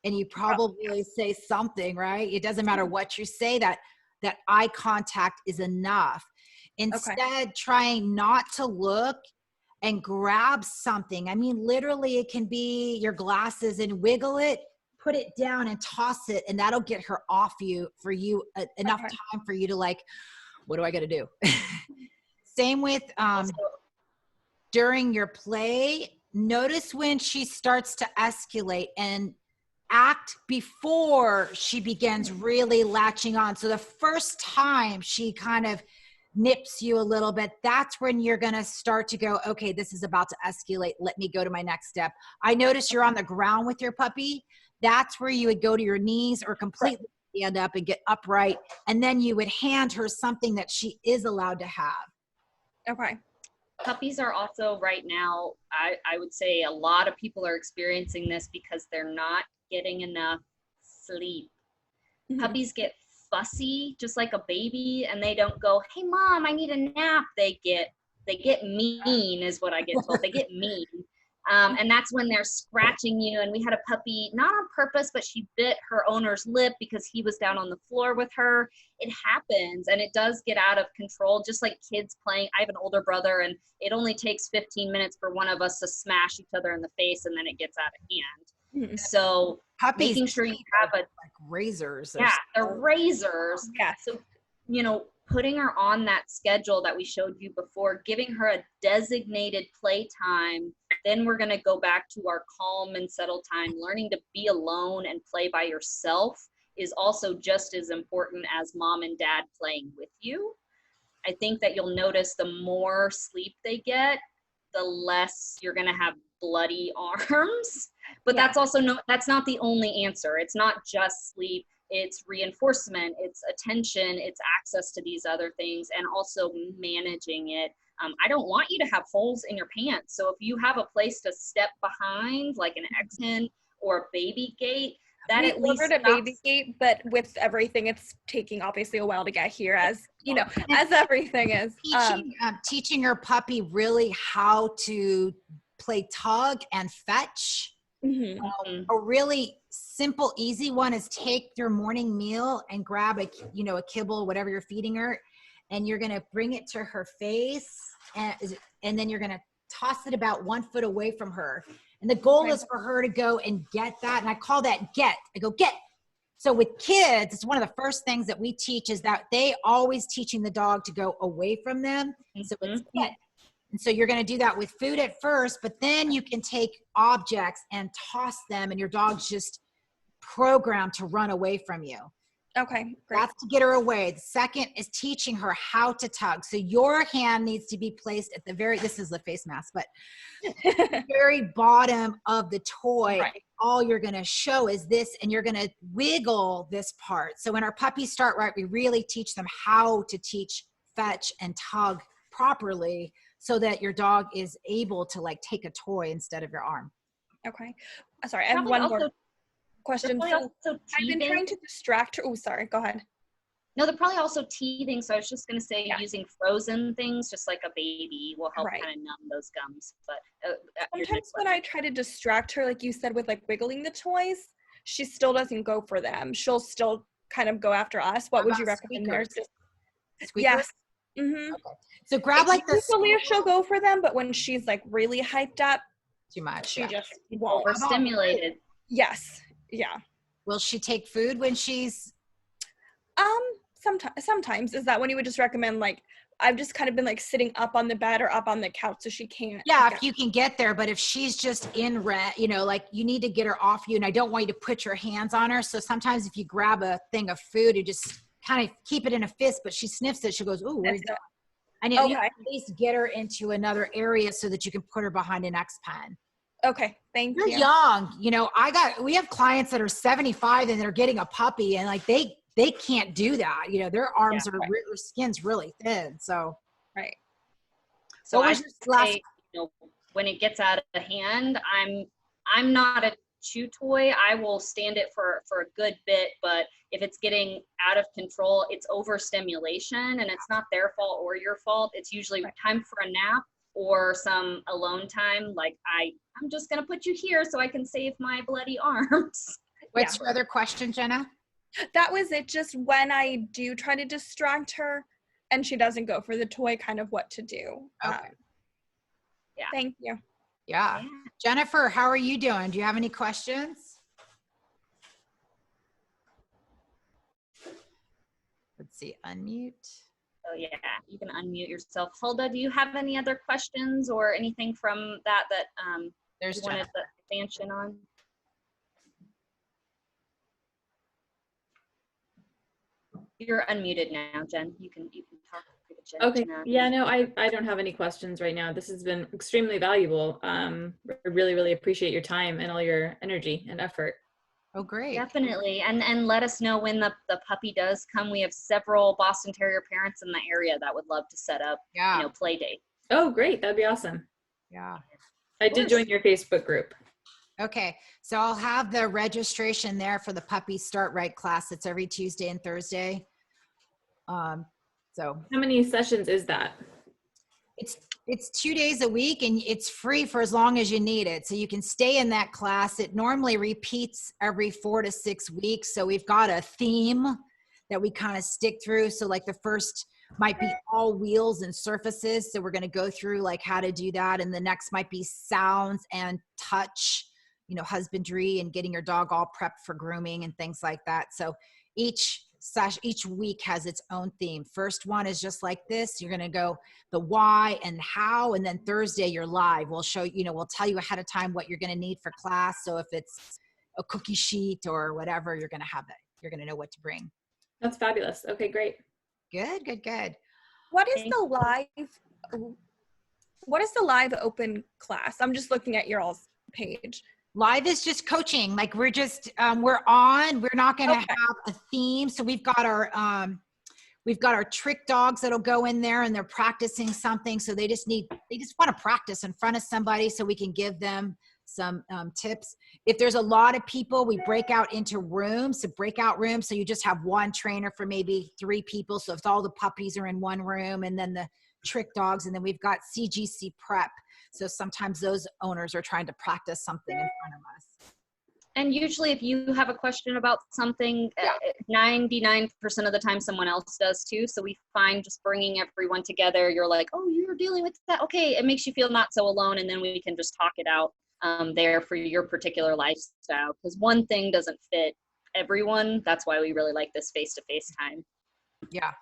and you probably say something, right? It doesn't matter what you say, that eye contact is enough. Instead, trying not to look and grab something. I mean, literally it can be your glasses and wiggle it, put it down and toss it, and that'll get her off you for you enough time for you to like, what do I got to do? Same with during your play, notice when she starts to escalate and act before she begins really latching on. So the first time she kind of nips you a little bit, that's when you're going to start to go, okay, this is about to escalate. Let me go to my next step. I notice you're on the ground with your puppy. That's where you would go to your knees or completely stand up and get upright. And then you would hand her something that she is allowed to have. Okay. Puppies are also right now, I would say a lot of people are experiencing this because they're not getting enough sleep. Puppies get fussy just like a baby, and they don't go, hey mom, I need a nap. They get mean is what I get told. They get mean. And that's when they're scratching you. And we had a puppy, not on purpose, but she bit her owner's lip because he was down on the floor with her. It happens, and it does get out of control, just like kids playing. I have an older brother, and it only takes 15 minutes for one of us to smash each other in the face, and then it gets out of hand. So puppies, making sure you have like razors. Yeah, they're razors. Yeah. So, you know, putting her on that schedule that we showed you before, giving her a designated playtime, then we're going to go back to our calm and settle time. Learning to be alone and play by yourself is also just as important as mom and dad playing with you. I think that you'll notice the more sleep they get, the less you're going to have bloody arms. But that's also that's not the only answer. It's not just sleep. It's reinforcement, it's attention, it's access to these other things, and also managing it. I don't want you to have holes in your pants. So if you have a place to step behind, like an X-pen or a baby gate, that we at least ordered a baby gate, but with everything, it's taking obviously a while to get here, as you know, as everything is. Teaching your puppy really how to play tug and fetch. A really simple, easy one is take your morning meal and grab a kibble, whatever you're feeding her, and you're going to bring it to her face, and then you're going to toss it about 1 foot away from her. And the goal is for her to go and get that. And I call that get. I go, get. So with kids, it's one of the first things that we teach is that they always teaching the dog to go away from them. So it's get. And so you're going to do that with food at first, but then you can take objects and toss them, and your dog's just programmed to run away from you. Okay, great. That's to get her away. The second is teaching her how to tug. So your hand needs to be placed at the this is the face mask, but the very bottom of the toy. Right. All you're going to show is this, and you're going to wiggle this part. So when our puppies start right, we really teach them how to teach fetch and tug properly, so that your dog is able to like take a toy instead of your arm. Okay. Sorry, I have one more question. They're So also I've been trying to distract her. Oh, sorry. Go ahead. No, they're probably also teething. So I was just going to say Yeah. using frozen things, just like a baby, will help Right. kind of numb those gums. But Sometimes when I try to distract her, like you said, with like wiggling the toys, she still doesn't go for them. She'll still kind of go after us. What would you recommend there? Yes. Mm-hmm. Okay. So grab like the usually she'll go for them, but when she's like really hyped up, too much. she Yeah. just won't. Overstimulated. Yes. Yeah. Will she take food when she's? Sometimes. Is that when you would just recommend, like, I've just kind of been like sitting up on the bed or up on the couch so she can't. Yeah, if you can get there, but if she's just in you know, like you need to get her off you, and I don't want you to put your hands on her. So sometimes if you grab a thing of food, you just kind of keep it in a fist, but she sniffs it. She goes, "Ooh, where's that?" And you can at least get her into another area so that you can put her behind an X-Pen. Okay, thank you. You're young. You know, we have clients that are 75 and they're getting a puppy, and like they can't do that. You know, their arms their skin's really thin. So right. So I just say, you know, when it gets out of hand, I'm not a chew toy. I will stand it for a good bit, but if it's getting out of control, it's overstimulation, and it's not their fault or your fault. It's usually time for a nap or some alone time. Like I'm just gonna put you here so I can save my bloody arms. What's your other question, Jenna? That was it. Just when I do try to distract her and she doesn't go for the toy, kind of what to do. Okay. Yeah. Thank you. Yeah. Jennifer, how are you doing? Do you have any questions? Let's see, unmute. Oh yeah, you can unmute yourself. Hulda, do you have any other questions or anything from that There's you wanted the expansion on? You're unmuted now, Jen. You can talk to Jen. Okay. Yeah, no, I don't have any questions right now. This has been extremely valuable. I really, really appreciate your time and all your energy and effort. Oh, great. Definitely. And let us know when the puppy does come. We have several Boston Terrier parents in the area that would love to set up, you know, play date. Oh, great. That'd be awesome. Yeah. I did join your Facebook group. Okay. So I'll have the registration there for the Puppy Start Right class. It's every Tuesday and Thursday. So how many sessions is that? It's 2 days a week, and it's free for as long as you need it. So you can stay in that class. It normally repeats every 4 to 6 weeks. So we've got a theme that we kind of stick through. So like the first might be all wheels and surfaces. So we're going to go through like how to do that. And the next might be sounds and touch, you know, husbandry and getting your dog all prepped for grooming and things like that. So each week has its own theme. First one is just like this. You're going to go the why and how, and then Thursday you're live. We'll show you, we'll tell you ahead of time what you're going to need for class. So if it's a cookie sheet or whatever, you're going to have that. You're going to know what to bring. That's fabulous. Okay, great. Good. What is the live open class? I'm just looking at your all's page. Live is just coaching. Like we're just, we're not going to have a theme. So we've got our trick dogs that'll go in there and they're practicing something. So they just want to practice in front of somebody so we can give them some tips. If there's a lot of people, we break out into rooms, breakout rooms. So you just have one trainer for maybe 3 people. So if all the puppies are in one room, and then the trick dogs, and then we've got CGC prep. So sometimes those owners are trying to practice something in front of us. And usually if you have a question about something, 99% of the time someone else does too. So we find just bringing everyone together, you're like, oh, you're dealing with that. Okay, it makes you feel not so alone. And then we can just talk it out there for your particular lifestyle. Because one thing doesn't fit everyone. That's why we really like this face-to-face time. Yeah,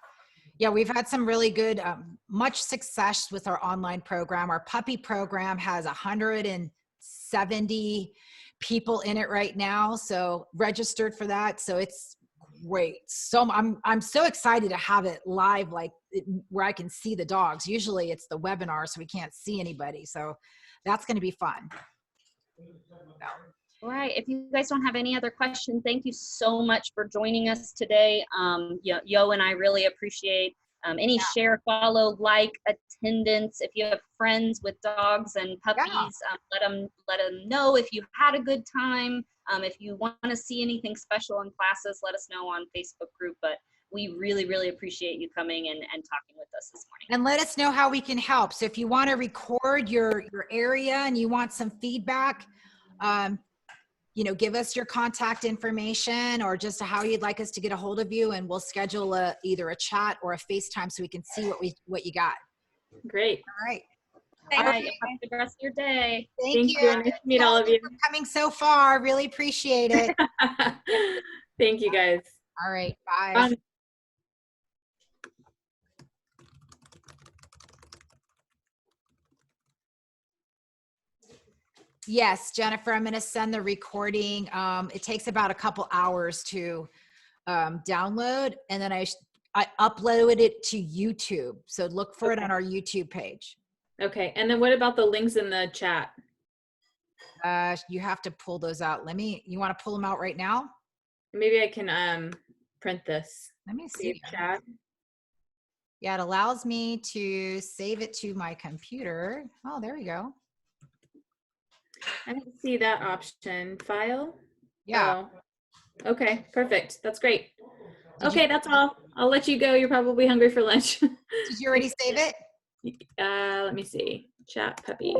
we've had some really good, much success with our online program. Our puppy program has 170 people in it right now, so registered for that. So it's great. So I'm so excited to have it live, like where I can see the dogs. Usually it's the webinar, so we can't see anybody. So that's going to be fun. All right. If you guys don't have any other questions, thank you so much for joining us today. Yo and I really appreciate Any share, follow, like, attendance. If you have friends with dogs and puppies, let them know if you had a good time. If you want to see anything special in classes, let us know on Facebook group. But we really, really appreciate you coming and talking with us this morning. And let us know how we can help. So if you want to record your area and you want some feedback, give us your contact information or just how you'd like us to get a hold of you, and we'll schedule either a chat or a FaceTime so we can see what you got. Great. All right. All right. Have a good rest of your day. Thank you. Nice to meet all of you. For coming so far. Really appreciate it. Thank you, guys. All right. Bye. Yes, Jennifer, I'm going to send the recording. It takes about a couple hours to download, and then I uploaded it to YouTube. So look for it on our YouTube page. Okay. And then what about the links in the chat? You have to pull those out. You want to pull them out right now? Maybe I can print this. Let me see. Chat. Yeah, it allows me to save it to my computer. Oh, there we go. I didn't see that option. File? Yeah. Oh. Okay, perfect. That's great. Okay, that's all. I'll let you go. You're probably hungry for lunch. Did you already save it? Let me see. Chat puppy.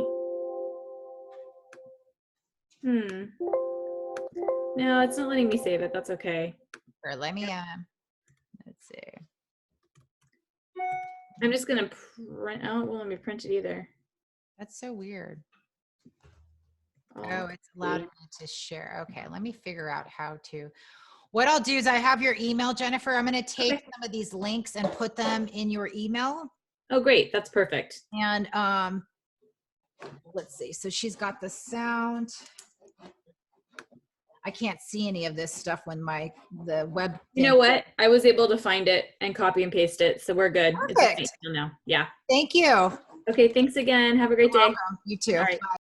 No, it's not letting me save it. That's okay. Or let me, let's see. I'm just going to print out. It won't let me print it either. That's so weird. Oh, it's allowed me to share. Okay, let me figure out how to. What I'll do is I have your email, Jennifer. I'm going to take some of these links and put them in your email. Oh, great. That's perfect. And let's see. So she's got the sound. I can't see any of this stuff when the web. You know what? I was able to find it and copy and paste it. So we're good. Perfect. It's now. Yeah. Thank you. Okay. Thanks again. Have a great day. You're welcome. You too. All right. Bye.